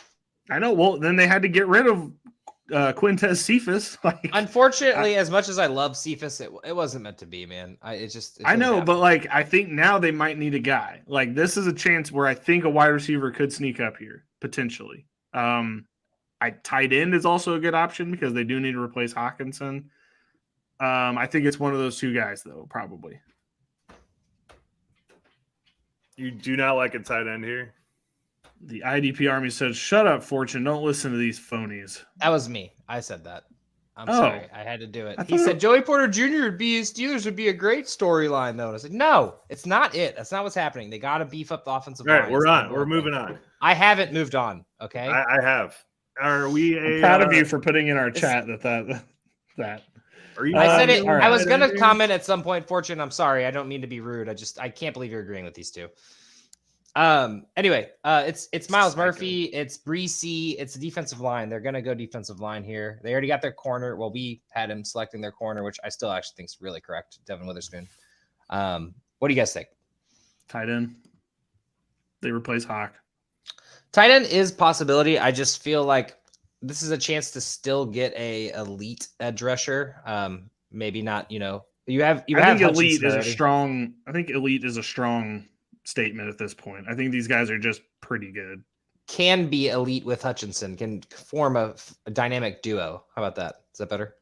Speaker 2: I know. Well, then they had to get rid of Quintez Cephas.
Speaker 3: Unfortunately, as much as I love Cephas, it wasn't meant to be, man.
Speaker 2: I know, but I think now they might need a guy. Like this is a chance where I think a wide receiver could sneak up here potentially. Tight end is also a good option because they do need to replace Hawkinson. I think it's one of those two guys though, probably.
Speaker 1: You do not like a tight end here?
Speaker 2: The IDP Army says, "Shut up, Fortune. Don't listen to these phonies."
Speaker 3: That was me. I said that. I'm sorry. I had to do it.
Speaker 2: I
Speaker 3: He said Joey Porter Jr. would be Steelers would be a great storyline, though. And I said, no, it's not it. That's not what's happening. They got to beef up the offensive
Speaker 1: All
Speaker 3: line.
Speaker 1: right, we're on. We're moving on.
Speaker 3: I haven't moved on. Okay.
Speaker 1: I have. Are we
Speaker 2: I'm proud of you for putting in our chat that.
Speaker 1: Are you?
Speaker 3: I said it.
Speaker 2: all right.
Speaker 3: I was going to comment at some point, Fortune. I'm sorry. I don't mean to be rude. I can't believe you're agreeing with these two. Anyway, it's Miles Murphy, it's Breesy, it's the defensive line. They're gonna go defensive line here. They already got their corner. Well, we had him selecting their corner, which I still actually think is really correct. Devin Witherspoon. What do you guys think?
Speaker 2: Tight end. They replace Hawk.
Speaker 3: Tight end is possibility. I just feel like this is a chance to still get a elite edge rusher. Maybe not. You have
Speaker 2: I think
Speaker 3: Hutchinson
Speaker 2: elite is a
Speaker 3: already.
Speaker 2: strong. I think elite is a strong statement at this point. I think these guys are just pretty good.
Speaker 3: Can be elite with Hutchinson. Can form a dynamic duo. How about that? Is that better?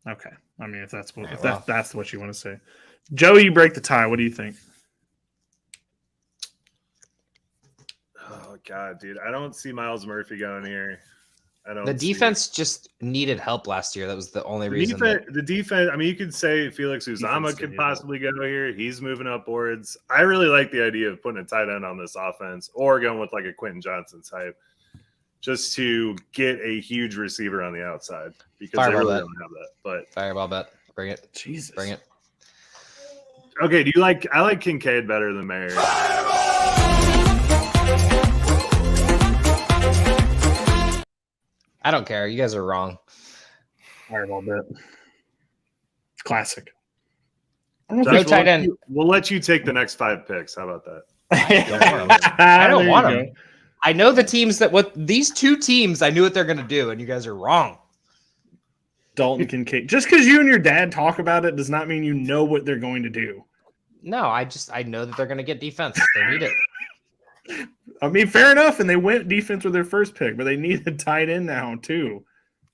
Speaker 2: Okay. I mean, if that's what
Speaker 3: Yeah,
Speaker 2: if
Speaker 3: well.
Speaker 2: that's what you want to say, Joey, you break the tie. What do you think?
Speaker 1: Oh God, dude, I don't see Miles Murphy going here. I don't.
Speaker 3: The
Speaker 1: see it.
Speaker 3: defense just needed help last year. That was the only reason.
Speaker 1: The defense. I mean, you could say Felix Uzama
Speaker 2: Defense
Speaker 1: could
Speaker 2: did
Speaker 1: possibly go here. He's moving upwards. I really like the idea of putting a tight end on this offense, or going with like a Quentin Johnson type, just to get a huge receiver on the outside because
Speaker 3: Fireball
Speaker 1: they really
Speaker 3: bet.
Speaker 1: don't have that. But
Speaker 3: Fireball bet. Bring it.
Speaker 2: Jesus.
Speaker 3: Bring it.
Speaker 1: okay, do you like? I like Kincaid better than Mayer.
Speaker 3: I don't care. You guys are wrong.
Speaker 2: Fireball bet. Classic. I
Speaker 3: No
Speaker 1: Josh,
Speaker 3: tight end.
Speaker 1: We'll let you take the next 5 picks. How about that?
Speaker 3: I don't
Speaker 2: There
Speaker 3: want
Speaker 2: you
Speaker 3: him.
Speaker 2: go.
Speaker 3: I know the teams these two teams, I knew what they're going to do, and you guys are wrong.
Speaker 2: Dalton Kincaid. Just because you and your dad talk about it does not mean you know what they're going to do.
Speaker 3: No, I know that they're going to get defense. They need it.
Speaker 2: I mean, fair enough, and they went defense with their first pick, but they need a tight end now too.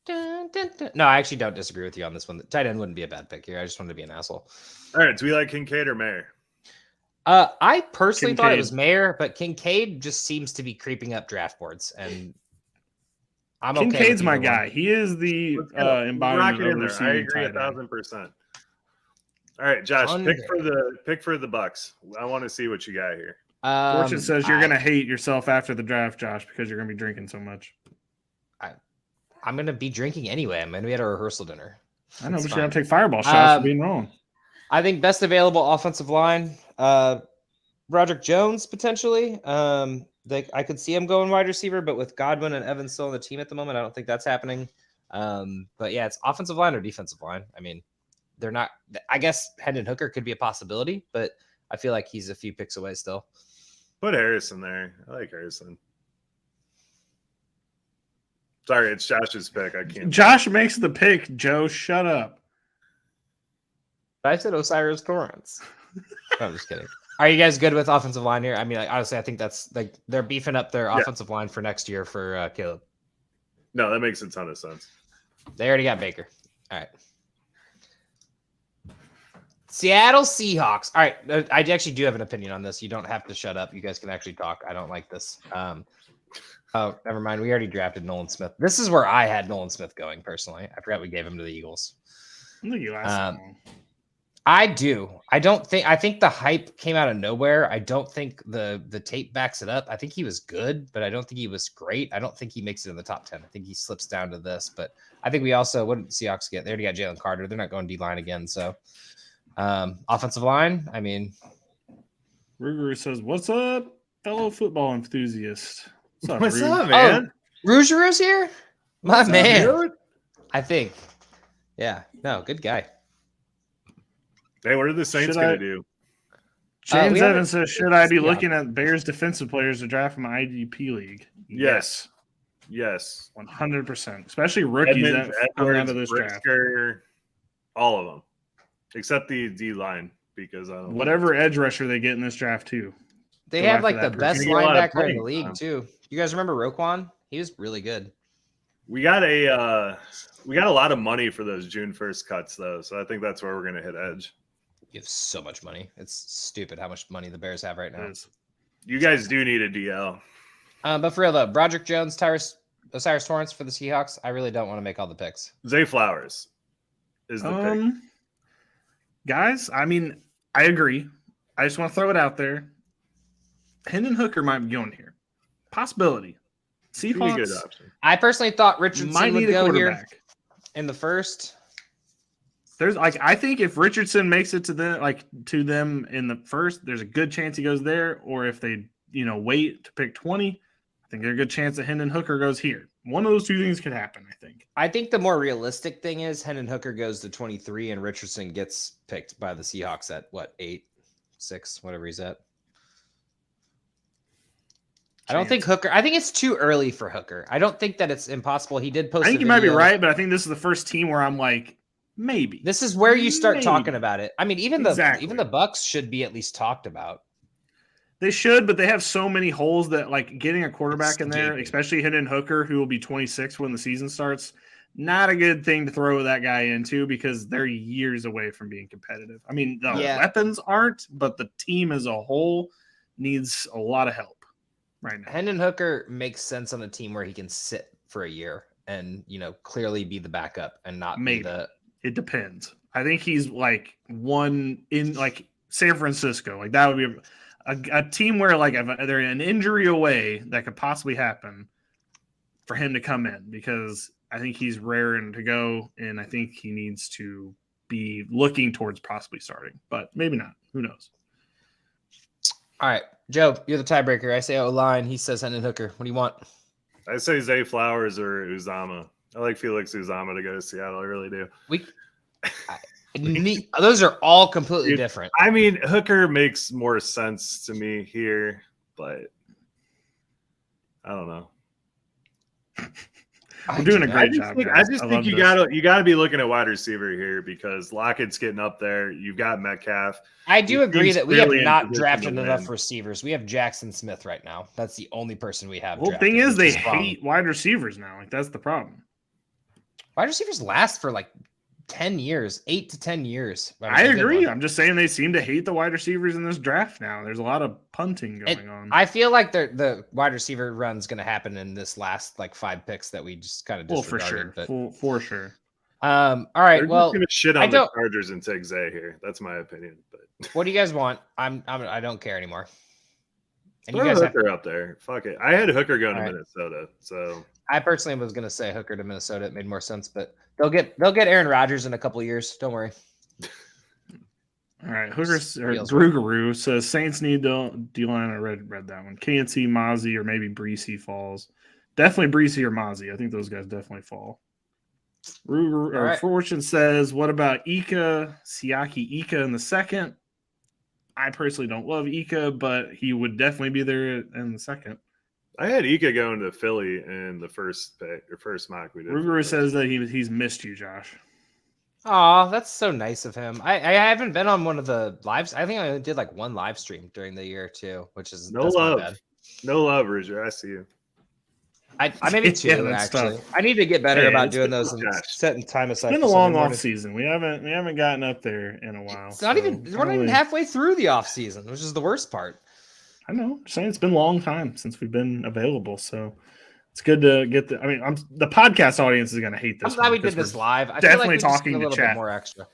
Speaker 3: Dun, dun, dun. No, I actually don't disagree with you on this one. The tight end wouldn't be a bad pick here. I just wanted to be an asshole.
Speaker 1: All right, do we like Kincaid or Mayer?
Speaker 3: I personally thought it
Speaker 2: Kincaid.
Speaker 3: was Mayer, but Kincaid just seems to be creeping up draft boards, and I'm okay.
Speaker 2: Kincaid's
Speaker 3: with
Speaker 2: my
Speaker 3: either
Speaker 2: guy.
Speaker 3: one.
Speaker 2: He is the
Speaker 1: Let's go. Rock
Speaker 2: embodiment
Speaker 1: it
Speaker 2: of
Speaker 1: in there. I
Speaker 2: receiving
Speaker 1: agree
Speaker 2: tight end.
Speaker 1: 1,000%. All right, Josh,
Speaker 3: Under.
Speaker 1: pick for the Bucks. I want to see what you got here.
Speaker 2: Fortune says you're
Speaker 3: I-
Speaker 2: going to hate yourself after the draft, Josh, because you're going to be drinking so much.
Speaker 3: I'm going to be drinking anyway. I'm going to be at a rehearsal dinner.
Speaker 2: I know,
Speaker 3: It's
Speaker 2: but you're going
Speaker 3: fine.
Speaker 2: to take fireball shots for
Speaker 3: Um,
Speaker 2: being wrong.
Speaker 3: I think best available offensive line, Roderick Jones potentially. I could see him going wide receiver, but with Godwin and Evans still on the team at the moment, I don't think that's happening. But yeah, it's offensive line or defensive line. I mean, they're not. I guess Hendon Hooker could be a possibility, but I feel like he's a few picks away still.
Speaker 1: Put Harrison there. I like Harrison. Sorry, it's Josh's pick. I can't.
Speaker 2: Josh makes the pick. Joe, shut up.
Speaker 3: I said Osiris Torrance. No, I'm just kidding. Are you guys good with offensive line here? I mean, like, honestly, I think that's like they're beefing up their offensive line for next year for Caleb.
Speaker 1: No, that makes a ton of sense.
Speaker 3: They already got Baker. All right. Seattle Seahawks. All right. I actually do have an opinion on this. You don't have to shut up. You guys can actually talk. I don't like this. Oh, never mind. We already drafted Nolan Smith. This is where I had Nolan Smith going personally. I forgot we gave him to the Eagles.
Speaker 2: I think you asked him.
Speaker 3: I do. I think the hype came out of nowhere. I don't think the tape backs it up. I think he was good, but I don't think he was great. I don't think he makes it in the top 10. I think he slips down to this, but I think we also, what did the Seahawks get? They already got Jalen Carter. They're not going D-line again. So offensive line, I mean.
Speaker 2: Ruger says, what's up, fellow football enthusiast?
Speaker 1: What's
Speaker 2: Rug?
Speaker 1: up, man?
Speaker 3: Rougerou's here? My
Speaker 1: What's up,
Speaker 3: man.
Speaker 1: dude?
Speaker 3: I think. Yeah. No, good guy.
Speaker 1: Hey, what are the Saints
Speaker 2: Should
Speaker 1: going
Speaker 2: I-
Speaker 1: to do?
Speaker 2: James
Speaker 3: we haven't-
Speaker 2: Evans says, should I be
Speaker 3: Yeah.
Speaker 2: looking at Bears defensive players to draft from IDP league?
Speaker 1: Yes. Yes.
Speaker 2: 100%. Especially rookies
Speaker 1: Edmonds,
Speaker 2: that come out
Speaker 1: Edwards,
Speaker 2: of this draft.
Speaker 1: Brisker, all of them, except the D line because I don't.
Speaker 2: Whatever edge rusher they get in this draft, too.
Speaker 3: They
Speaker 2: Go
Speaker 3: have
Speaker 2: after
Speaker 3: like
Speaker 2: that
Speaker 3: the
Speaker 2: person.
Speaker 3: best
Speaker 1: You're gonna get a lot of
Speaker 3: linebacker in the
Speaker 1: playing
Speaker 3: league,
Speaker 1: time.
Speaker 3: too. You guys remember Roquan? He was really good.
Speaker 1: We got a lot of money for those June 1st cuts though, so I think that's where we're gonna hit edge.
Speaker 3: You have so much money. It's stupid how much money the Bears have right now.
Speaker 2: Is.
Speaker 1: You guys do need a DL.
Speaker 3: But for real though, Broderick Jones, Osiris Torrance for the Seahawks. I really don't want to make all the picks.
Speaker 1: Zay Flowers is the pick.
Speaker 2: Guys, I mean, I agree. I just want to throw it out there. Hendon Hooker might be going here. Possibility.
Speaker 1: He'd be a good
Speaker 2: Seahawks
Speaker 1: option.
Speaker 3: I personally thought Richardson
Speaker 2: might
Speaker 3: would
Speaker 2: need a
Speaker 3: go here
Speaker 2: quarterback.
Speaker 3: in the first.
Speaker 2: There's like I think if Richardson makes it to them in the first, there's a good chance he goes there. Or if they wait to pick 20, I think there's a good chance that Hendon Hooker goes here. One of those two things could happen. I think.
Speaker 3: I think the more realistic thing is Hendon Hooker goes to 23 and Richardson gets picked by the Seahawks at what, 8, 6, whatever he's at. I don't think Hooker. I think it's too early for Hooker. I don't think that it's impossible. He did post.
Speaker 2: I think
Speaker 3: a
Speaker 2: you might be
Speaker 3: video.
Speaker 2: right, but I think this is the first team where I'm like, maybe.
Speaker 3: This is where you start
Speaker 2: Maybe.
Speaker 3: talking about it. I mean, even
Speaker 2: Exactly.
Speaker 3: the Bucks should be at least talked about.
Speaker 2: They should, but they have so many holes that like getting a quarterback
Speaker 3: It's
Speaker 2: in there,
Speaker 3: stupid.
Speaker 2: especially Hendon Hooker, who will be 26 when the season starts. Not a good thing to throw that guy into because they're years away from being competitive. I mean, the
Speaker 3: Yeah.
Speaker 2: weapons aren't, but the team as a whole needs a lot of help right now.
Speaker 3: Hendon Hooker makes sense on a team where he can sit for a year and clearly be the backup and not
Speaker 2: Maybe.
Speaker 3: be the.
Speaker 2: It depends. I think he's like one in like San Francisco. Like that would be a team where like if they're an injury away that could possibly happen for him to come in because I think he's raring to go and I think he needs to be looking towards possibly starting, but maybe not. Who knows?
Speaker 3: All right, Joe, you're the tiebreaker. I say O-line. He says Hendon Hooker. What do you want?
Speaker 1: I say Zay Flowers or Uzama. I like Felix Uzama to go to Seattle. I really do.
Speaker 3: Those are all completely
Speaker 1: Dude,
Speaker 3: different.
Speaker 1: I mean, Hooker makes more sense to me here, but I don't know.
Speaker 2: We're doing a
Speaker 3: I
Speaker 2: great
Speaker 1: just
Speaker 2: job.
Speaker 1: think,
Speaker 2: guys.
Speaker 1: I just
Speaker 2: I
Speaker 1: think
Speaker 2: love
Speaker 1: you
Speaker 2: this.
Speaker 1: gotta be looking at wide receiver here because Lockett's getting up there. You've got Metcalf.
Speaker 3: I do
Speaker 1: Your
Speaker 3: agree
Speaker 1: team's
Speaker 3: that we have
Speaker 1: clearly in
Speaker 3: not
Speaker 1: position
Speaker 3: drafted
Speaker 1: to
Speaker 3: enough
Speaker 1: win.
Speaker 3: receivers. We have Jackson Smith right now. That's the only person we have.
Speaker 2: Well, the
Speaker 3: drafted,
Speaker 2: thing is,
Speaker 3: which
Speaker 2: they
Speaker 3: wrong.
Speaker 2: hate wide receivers now. Like that's the problem.
Speaker 3: Wide receivers last for like 10 years, 8 to 10 years.
Speaker 2: I agree. I'm just saying they seem to hate the wide receivers in this draft now. There's a lot of punting going on.
Speaker 3: I feel like the wide receiver run's going to happen in this last like 5 picks that we just kind of
Speaker 2: Well, for
Speaker 3: disregarded.
Speaker 2: sure.
Speaker 3: But,
Speaker 2: For sure.
Speaker 3: all right.
Speaker 1: They're
Speaker 3: Well,
Speaker 1: just gonna shit
Speaker 3: I
Speaker 1: on the
Speaker 3: don't-
Speaker 1: Chargers and take Zay here. That's my opinion. But
Speaker 3: what do you guys want? I don't care anymore. And you
Speaker 1: throw
Speaker 3: guys have,
Speaker 1: Hooker up there. Fuck it. I had Hooker going to
Speaker 3: All right.
Speaker 1: Minnesota. So
Speaker 3: I personally was going to say Hooker to Minnesota. It made more sense, but they'll get Aaron Rodgers in a couple of years. Don't worry.
Speaker 2: All right. Hooker or
Speaker 3: Feels
Speaker 2: Drew Guru says Saints need D-line. I read that one. Can't see Mozzie or maybe Breesy falls. Definitely Breesy or Mozzie. I think those guys definitely fall.
Speaker 3: All right.
Speaker 2: Fortune says, what about Ika? Siaki Ika in the second. I personally don't love Ika, but he would definitely be there in the second.
Speaker 1: I had Ika going to Philly in the first pick or first mock we did.
Speaker 2: Ruguru says that he's missed you, Josh.
Speaker 3: Oh, that's so nice of him. I haven't been on one of the lives. I think I only did like one live stream during the year too, which is
Speaker 1: No
Speaker 3: that's my
Speaker 1: love.
Speaker 3: bad.
Speaker 1: No love, Ruger. I see you.
Speaker 3: I maybe two
Speaker 2: Yeah, that's
Speaker 3: actually.
Speaker 2: tough.
Speaker 3: I need to get better
Speaker 2: Hey,
Speaker 3: about
Speaker 2: it's
Speaker 3: doing
Speaker 1: been
Speaker 3: those and
Speaker 1: Josh.
Speaker 3: setting time aside.
Speaker 2: It's been
Speaker 3: for
Speaker 2: a long
Speaker 3: Sunday
Speaker 2: off
Speaker 3: morning.
Speaker 2: season. We haven't gotten up there in a while.
Speaker 3: It's not even. We're not even halfway through the off season, which is the worst part.
Speaker 2: I know. I'm saying it's been a long time since we've been available, so it's good to get the. I mean, the podcast audience is going to hate this.
Speaker 3: I'm glad
Speaker 2: one
Speaker 3: we did
Speaker 2: because
Speaker 3: this
Speaker 2: we're-
Speaker 3: live. I
Speaker 2: definitely
Speaker 3: feel like we just
Speaker 2: talking
Speaker 3: did a
Speaker 2: to
Speaker 3: little
Speaker 2: chat.
Speaker 3: bit more extra.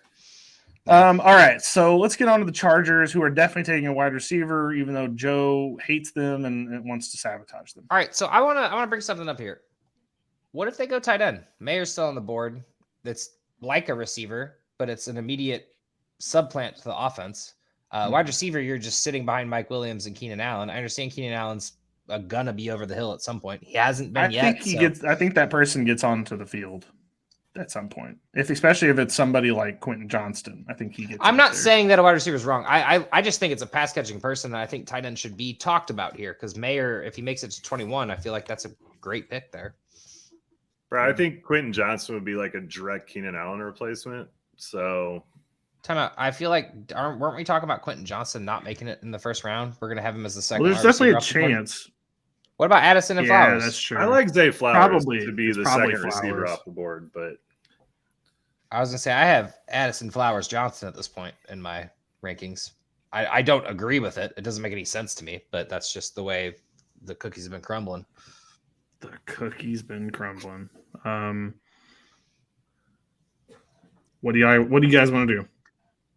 Speaker 2: All right, so let's get on to the Chargers, who are definitely taking a wide receiver, even though Joe hates them and wants to sabotage them.
Speaker 3: All right, so I wanna bring something up here. What if they go tight end? Mayer's still on the board. That's like a receiver, but it's an immediate subplant to the offense. Wide receiver, you're just sitting behind Mike Williams and Keenan Allen. I understand Keenan Allen's gonna be over the hill at some point. He hasn't been yet.
Speaker 2: I think that person gets onto the field at some point, especially if it's somebody like Quentin Johnston. I think he gets.
Speaker 3: I'm
Speaker 2: out
Speaker 3: not
Speaker 2: there.
Speaker 3: saying that a wide receiver is wrong. I just think it's a pass catching person, and I think tight end should be talked about here because Mayer, if he makes it to 21, I feel like that's a great pick there.
Speaker 1: Bro, I think Quentin Johnson would be like a direct Keenan Allen replacement. So
Speaker 3: Time out. I feel like weren't we talking about Quentin Johnson not making it in the first round? We're gonna have him as the second.
Speaker 2: Well, there's
Speaker 3: wide
Speaker 2: definitely a
Speaker 3: receiver off the board.
Speaker 2: chance.
Speaker 3: What about Addison and
Speaker 2: Yeah,
Speaker 3: Flowers?
Speaker 2: that's true.
Speaker 1: I like Zay Flowers
Speaker 2: Probably.
Speaker 1: to be
Speaker 2: It's
Speaker 1: the
Speaker 2: probably
Speaker 1: second receiver
Speaker 2: Flowers.
Speaker 1: off the board, but
Speaker 3: I was gonna say I have Addison Flowers Johnson at this point in my rankings. I don't agree with it. It doesn't make any sense to me, but that's just the way the cookies have been crumbling.
Speaker 2: The cookie's been crumbling. What do you guys want to do?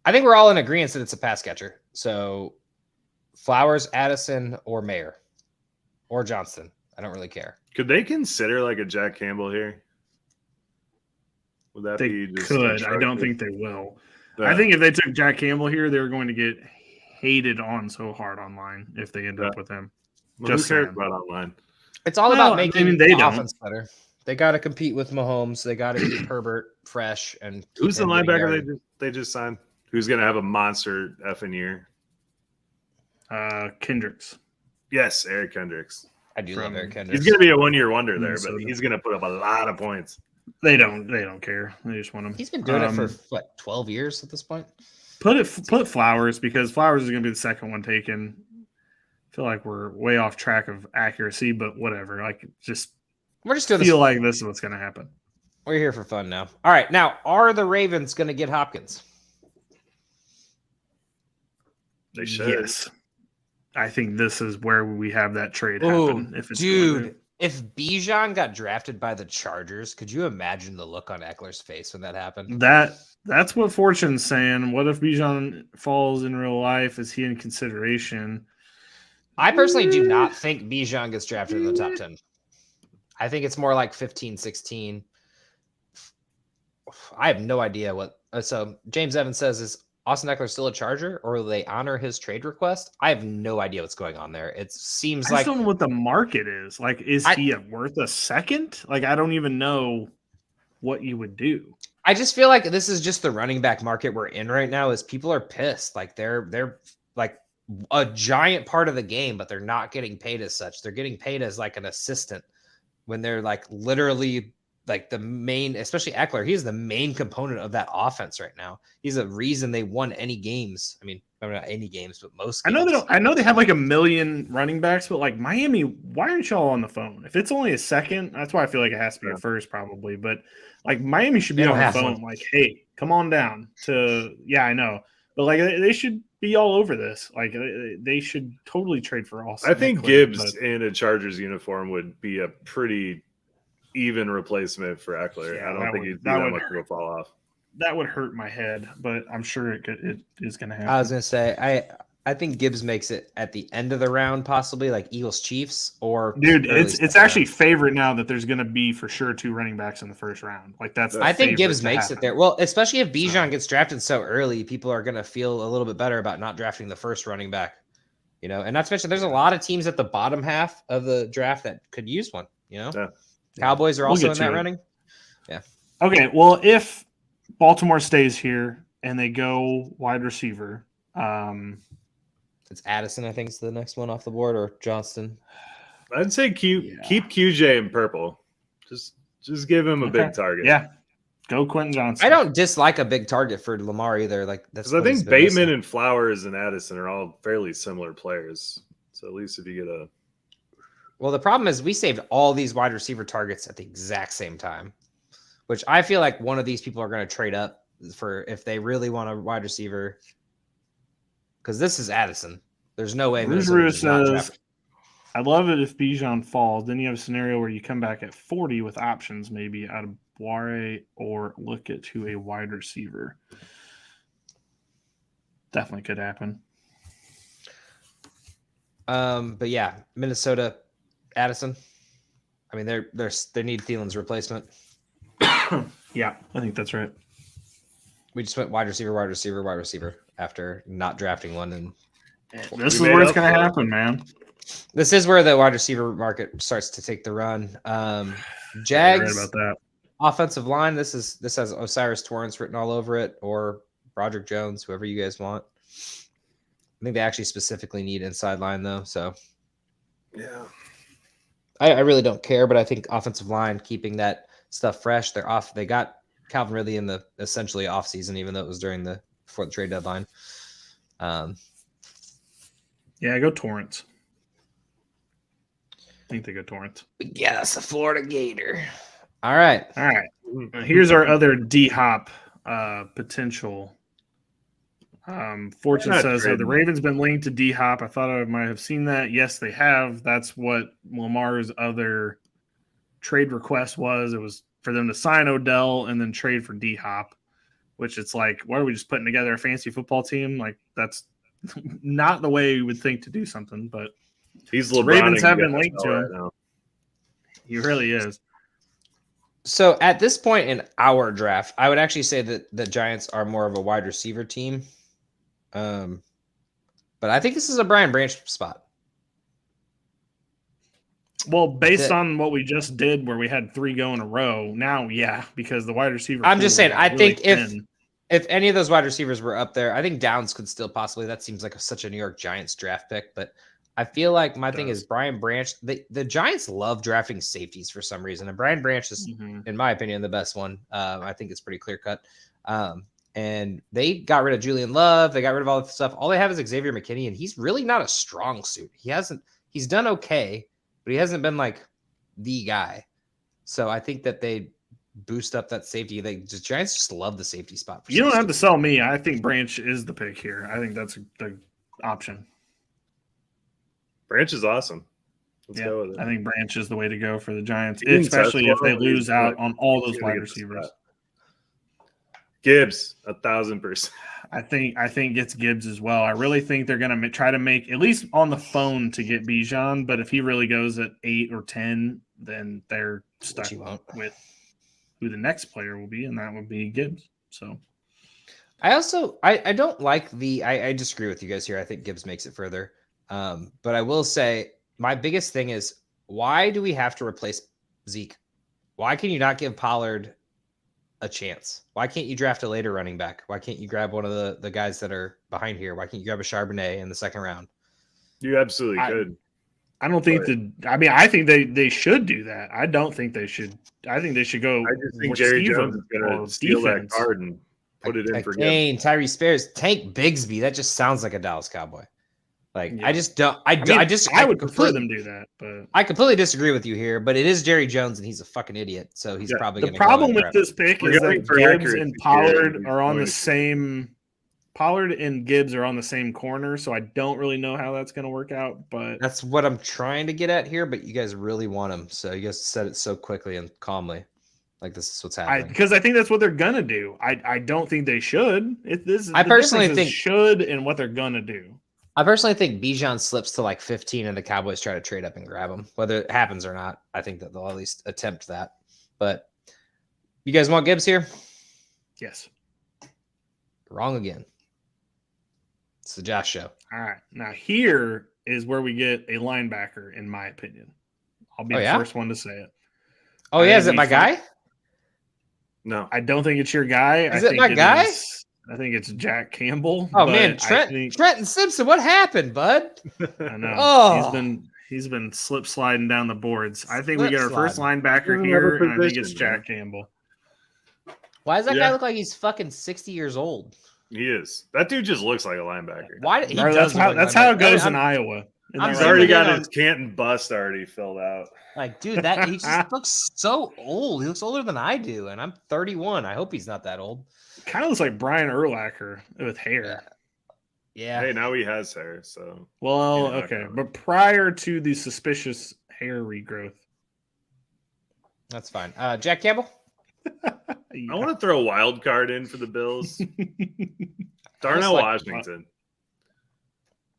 Speaker 3: I think we're all in agreement that it's a pass catcher. So Flowers, Addison, or Mayer, or Johnston. I don't really care.
Speaker 1: could they consider like a Jack Campbell here? Would that
Speaker 2: They
Speaker 1: be just
Speaker 2: could. I
Speaker 1: constructive?
Speaker 2: don't think they will.
Speaker 1: Yeah.
Speaker 2: I think if they took Jack Campbell here, they were going to get hated on so hard online if they end up with him.
Speaker 1: Well,
Speaker 2: just
Speaker 1: who cares
Speaker 2: saying.
Speaker 1: about online?
Speaker 3: It's all
Speaker 2: Well,
Speaker 3: about
Speaker 2: I
Speaker 3: making
Speaker 2: mean, they
Speaker 3: the
Speaker 2: don't.
Speaker 3: offense better. They got to compete with Mahomes. They got to keep Herbert fresh and keep
Speaker 1: Who's the
Speaker 3: him getting
Speaker 1: linebacker
Speaker 3: yardage.
Speaker 1: they just signed? Who's going to have a monster effing year?
Speaker 2: Kendricks.
Speaker 1: Yes, Eric Kendricks.
Speaker 3: I do love
Speaker 2: from-
Speaker 3: Eric
Speaker 1: He's
Speaker 3: Kendricks.
Speaker 1: going to be a 1-year wonder there, but
Speaker 2: Minnesota.
Speaker 1: he's going to put up a lot of points.
Speaker 2: They don't care. They just want him.
Speaker 3: He's been doing it for what 12 years at this point.
Speaker 2: Put Flowers, because Flowers is going to be the second one taken. I feel like we're way off track of accuracy, but whatever. Like, just
Speaker 3: We're just doing
Speaker 2: feel
Speaker 3: this.
Speaker 2: like this is what's going to happen.
Speaker 3: We're here for fun now. All right, now are the Ravens going to get Hopkins?
Speaker 1: They should.
Speaker 2: Yes. I think this is where we have that trade
Speaker 3: Oh,
Speaker 2: happen. If it's going
Speaker 3: dude, if Bijan got drafted by the Chargers, could you imagine the look on Eckler's face when that happened?
Speaker 2: that's what Fortune's saying. What if Bijan falls in real life? Is he in consideration?
Speaker 3: I personally do not think Bijan gets drafted in the top 10. I think it's more like 15, 16. I have no idea what. So James Evans says, is Austin Eckler still a Charger, or will they honor his trade request? I have no idea what's going on there. It seems
Speaker 2: I
Speaker 3: like
Speaker 2: just don't know what the market is. Like, is he worth a second? Like, I don't even know what you would do.
Speaker 3: I just feel like this is just the running back market we're in right now. Is people are pissed, like they're like a giant part of the game, but they're not getting paid as such. They're getting paid as like an assistant when they're like literally like the main, especially Eckler. He's the main component of that offense right now. He's a reason they won any games. I mean, not any games, but most.
Speaker 2: I
Speaker 3: Games.
Speaker 2: know they don't. I know they have like a million running backs, but like Miami, why aren't y'all on the phone? If it's only a second, that's why I feel like it has to be a first, probably. But like Miami should be
Speaker 3: They
Speaker 2: on
Speaker 3: don't
Speaker 2: the
Speaker 3: have
Speaker 2: phone.
Speaker 3: one.
Speaker 2: Like, hey, come on down to. Yeah, I know, but like they should be all over this. Like they should totally trade for Austin.
Speaker 1: I think
Speaker 2: Eckler,
Speaker 1: Gibbs
Speaker 2: but-
Speaker 1: in a Chargers uniform would be a pretty even replacement for Eckler.
Speaker 2: Yeah,
Speaker 1: I don't
Speaker 2: that
Speaker 1: think
Speaker 2: would-
Speaker 1: he'd be
Speaker 2: that
Speaker 1: that
Speaker 2: would
Speaker 1: much of a fall off.
Speaker 2: that would hurt my head, but I'm sure it is going to happen.
Speaker 3: I was gonna say I think Gibbs makes it at the end of the round, possibly like Eagles Chiefs or
Speaker 2: Dude,
Speaker 3: early
Speaker 2: it's
Speaker 3: second
Speaker 2: actually
Speaker 3: round.
Speaker 2: favorite now that there's going to be for sure 2 running backs in the first round. Like that's. the
Speaker 3: I think
Speaker 2: favorite
Speaker 3: Gibbs
Speaker 2: to
Speaker 3: makes it
Speaker 2: happen.
Speaker 3: there. Well, especially if Bijan gets drafted so early, people are gonna feel a little bit better about not drafting the first running back. You know, and not to mention there's a lot of teams at the bottom half of the draft that could use one. You know,
Speaker 1: Yeah.
Speaker 3: Cowboys are
Speaker 2: We'll
Speaker 3: also
Speaker 2: get
Speaker 3: in
Speaker 2: to
Speaker 3: that
Speaker 2: it.
Speaker 3: running.
Speaker 2: Okay, well, if Baltimore stays here and they go wide receiver,
Speaker 3: It's Addison, I think, is the next one off the board, or Johnston.
Speaker 1: I'd say keep
Speaker 2: Yeah.
Speaker 1: QJ in purple. Just give him a
Speaker 2: Okay.
Speaker 1: big target.
Speaker 2: yeah, go Quentin Johnson.
Speaker 3: I don't dislike a big target for Lamar either. Like that's
Speaker 1: Because I
Speaker 3: what he's
Speaker 1: think
Speaker 3: been
Speaker 1: Bateman
Speaker 3: missing.
Speaker 1: and Flowers and Addison are all fairly similar players. So at least if you get a
Speaker 3: Well, the problem is we saved all these wide receiver targets at the exact same time, which I feel like one of these people are going to trade up for if they really want a wide receiver. Because this is Addison. There's no way.
Speaker 2: Bruce
Speaker 3: Minnesota
Speaker 2: Rue
Speaker 3: does not
Speaker 2: says,
Speaker 3: draft.
Speaker 2: I love it if Bijan falls. Then you have a scenario where you come back at 40 with options, maybe out of Boire or look at to a wide receiver. Definitely could happen.
Speaker 3: But yeah, Minnesota, Addison. I mean, they need Thielen's replacement.
Speaker 2: Yeah, I think that's right.
Speaker 3: We just went wide receiver after not drafting one, and
Speaker 2: This is
Speaker 1: made
Speaker 2: where it's
Speaker 1: up
Speaker 2: going
Speaker 1: for
Speaker 2: to
Speaker 1: it.
Speaker 2: happen, man.
Speaker 3: this is where the wide receiver market starts to take the run.
Speaker 2: You're
Speaker 3: Jags
Speaker 2: right about that.
Speaker 3: offensive line. This has Osiris Torrance written all over it, or Broderick Jones, whoever you guys want. I think they actually specifically need inside line though, so
Speaker 1: yeah.
Speaker 3: I really don't care. But I think offensive line, keeping that stuff fresh. They're off. They got Calvin Ridley in the essentially off season, even though it was before the trade deadline.
Speaker 2: Yeah, go Torrance. I think they go Torrance.
Speaker 3: Yes, a Florida Gator. All right.
Speaker 2: All right. Here's our other D-Hop potential. Fortune
Speaker 1: Not
Speaker 2: says, have the
Speaker 1: trading.
Speaker 2: Ravens been linked to D-Hop? I thought I might have seen that. Yes, they have. That's what Lamar's other trade request was. It was for them to sign Odell and then trade for D-Hop, which it's like, why are we just putting together a fancy football team? Like, that's not the way you would think to do something, but
Speaker 1: He's LeBron.
Speaker 2: Ravens
Speaker 1: in
Speaker 2: have been
Speaker 1: the
Speaker 2: linked
Speaker 1: NFL
Speaker 2: to
Speaker 1: right
Speaker 2: him.
Speaker 1: now.
Speaker 2: he really is.
Speaker 3: So at this point in our draft, I would actually say that the Giants are more of a wide receiver team. But I think this is a Brian Branch spot.
Speaker 2: Well, based
Speaker 3: That-
Speaker 2: on what we just did, where we had 3 go in a row, now, yeah, because the wide receiver.
Speaker 3: I'm just
Speaker 2: pool
Speaker 3: saying,
Speaker 2: got
Speaker 3: I
Speaker 2: really
Speaker 3: think if
Speaker 2: thin.
Speaker 3: if any of those wide receivers were up there, I think Downs could still possibly. That seems like such a New York Giants draft pick, but I feel like my thing is Brian Branch. The Giants love drafting safeties for some reason, and Brian Branch is, in my opinion, the best one. I think it's pretty clear cut. And they got rid of Julian Love. They got rid of all the stuff. All they have is Xavier McKinney, and he's really not a strong suit. He's done okay, but he hasn't been like the guy. So I think that they boost up that safety. The Giants just love the safety spot.
Speaker 2: You don't have to sell me. I think Branch is the pick here. I think that's the option.
Speaker 1: Branch is awesome. Let's go with it.
Speaker 2: I think Branch is the way to go for the Giants, especially if they lose out on all those wide receivers.
Speaker 1: Gibbs, 1,000%.
Speaker 2: I think gets Gibbs as well. I really think they're going to try to make, at least on the phone, to get Bijan. But if he really goes at 8 or 10, then they're stuck with who the next player will be, and that would be Gibbs. So
Speaker 3: I don't like I disagree with you guys here. I think Gibbs makes it further. But I will say my biggest thing is, why do we have to replace Zeke? Why can you not give Pollard a chance? Why can't you draft a later running back? Why can't you grab one of the guys that are behind here? Why can't you grab a Charbonnet in the second round?
Speaker 1: You absolutely could.
Speaker 2: I don't think I think they should do that. I don't think they should. I think they should go.
Speaker 1: I just think Jerry Jones is going to steal that card and put it in for
Speaker 3: Kane, Tyree Spears, Tank Bigsby. That just sounds like a Dallas Cowboy. Like,
Speaker 2: yeah.
Speaker 3: I just don't. I
Speaker 2: would prefer them do that, but
Speaker 3: I completely disagree with you here. But it is Jerry Jones, and he's a fucking idiot, so he's probably going to.
Speaker 2: The problem with this pick is that Gibbs and Pollard are on the same. Pollard and Gibbs are on the same corner, so I don't really know how that's going to work out. But
Speaker 3: that's what I'm trying to get at here. But you guys really want him, so you guys said it so quickly and calmly, like this is what's happening.
Speaker 2: Because I think that's what they're going to do. I don't think they should.
Speaker 3: I personally think
Speaker 2: should and what they're going to do.
Speaker 3: I personally think Bijan slips to like 15 and the Cowboys try to trade up and grab him. Whether it happens or not, I think that they'll at least attempt that. But you guys want Gibbs here?
Speaker 2: Yes.
Speaker 3: Wrong again. It's the Josh show.
Speaker 2: All right. Now here is where we get a linebacker, in my opinion. I'll be the first one to say it.
Speaker 3: Oh, yeah. Is it my guy?
Speaker 1: No.
Speaker 2: I don't think it's your guy.
Speaker 3: Is it my guy?
Speaker 2: I think it's Jack Campbell.
Speaker 3: Oh man, Trenton Simpson, what happened, bud?
Speaker 2: I know. He's been slip sliding down the boards. I think we get our first linebacker here, and I think it's Jack Campbell.
Speaker 3: Why does that guy look like he's fucking 60 years old?
Speaker 1: He is. That dude just looks like a linebacker.
Speaker 3: Why?
Speaker 2: That's how it goes in Iowa.
Speaker 1: He's already got his Canton bust already filled out.
Speaker 3: Like, dude, he just looks so old. He looks older than I do, and I'm 31. I hope he's not that old.
Speaker 2: Kind of looks like Brian Urlacher with hair.
Speaker 3: Yeah.
Speaker 1: Hey, now he has hair, so.
Speaker 2: Well, okay. But prior to the suspicious hair regrowth.
Speaker 3: That's fine. Jack Campbell?
Speaker 1: I want to throw a wild card in for the Bills. Darnell Washington.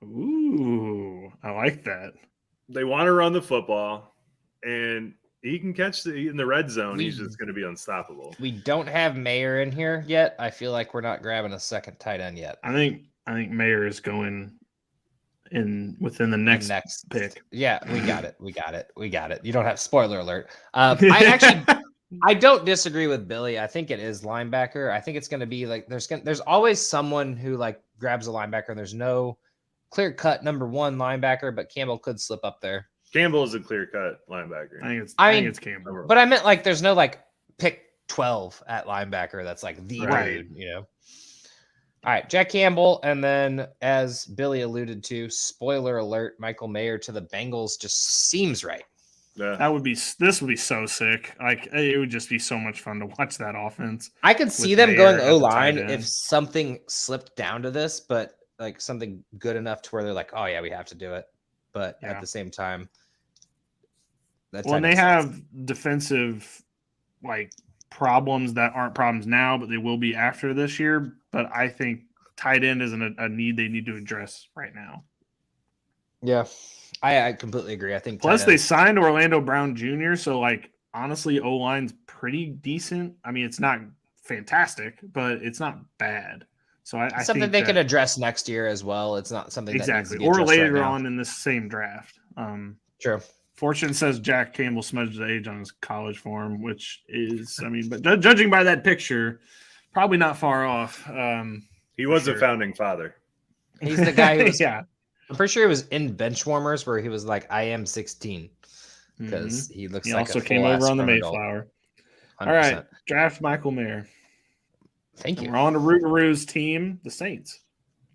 Speaker 2: Ooh, I like that.
Speaker 1: They want to run the football, and he can catch in the red zone. He's just going to be unstoppable.
Speaker 3: We don't have Mayer in here yet. I feel like we're not grabbing a second tight end yet.
Speaker 2: I think Mayer is going in within the next pick.
Speaker 3: Yeah, we got it. You don't have spoiler alert. I don't disagree with Billy. I think it is linebacker. I think it's going to be like there's always someone who like grabs a linebacker, and there's no clear cut number one linebacker, but Campbell could slip up there.
Speaker 1: Campbell is a clear-cut linebacker.
Speaker 2: I think it's Campbell.
Speaker 3: But I meant like there's no like pick 12 at linebacker that's like the dude, you know. All right, Jack Campbell, and then as Billy alluded to, spoiler alert, Michael Mayer to the Bengals just seems right.
Speaker 2: Yeah. This would be so sick. Like it would just be so much fun to watch that offense.
Speaker 3: I could see them going O-line if something slipped down to this, but like something good enough to where they're like, oh yeah, we have to do it. But at the same time,
Speaker 2: when they have defensive like problems that aren't problems now, but they will be after this year. But I think tight end isn't a need they need to address right now.
Speaker 3: Yeah, I completely agree. I think
Speaker 2: plus they signed Orlando Brown Jr., so like honestly, O-line's pretty decent. I mean, it's not fantastic, but it's not bad. So I
Speaker 3: something
Speaker 2: think
Speaker 3: they can address next year as well. It's not something
Speaker 2: exactly
Speaker 3: that needs to
Speaker 2: or later on in this same draft.
Speaker 3: True.
Speaker 2: Fortune says Jack Campbell smudged the age on his college form, which is, I mean, but judging by that picture, probably not far off.
Speaker 1: He was a founding father.
Speaker 3: He's the guy who was I'm pretty sure it was in Benchwarmers where he was like, I am 16 because he looks
Speaker 2: He
Speaker 3: like
Speaker 2: also
Speaker 3: a
Speaker 2: came over on the
Speaker 3: full-ass grown
Speaker 2: Mayflower.
Speaker 3: adult.
Speaker 2: All right,
Speaker 3: 100%.
Speaker 2: draft Michael Mayer.
Speaker 3: Thank
Speaker 2: And
Speaker 3: you.
Speaker 2: we're on to Rougarou's team, the Saints,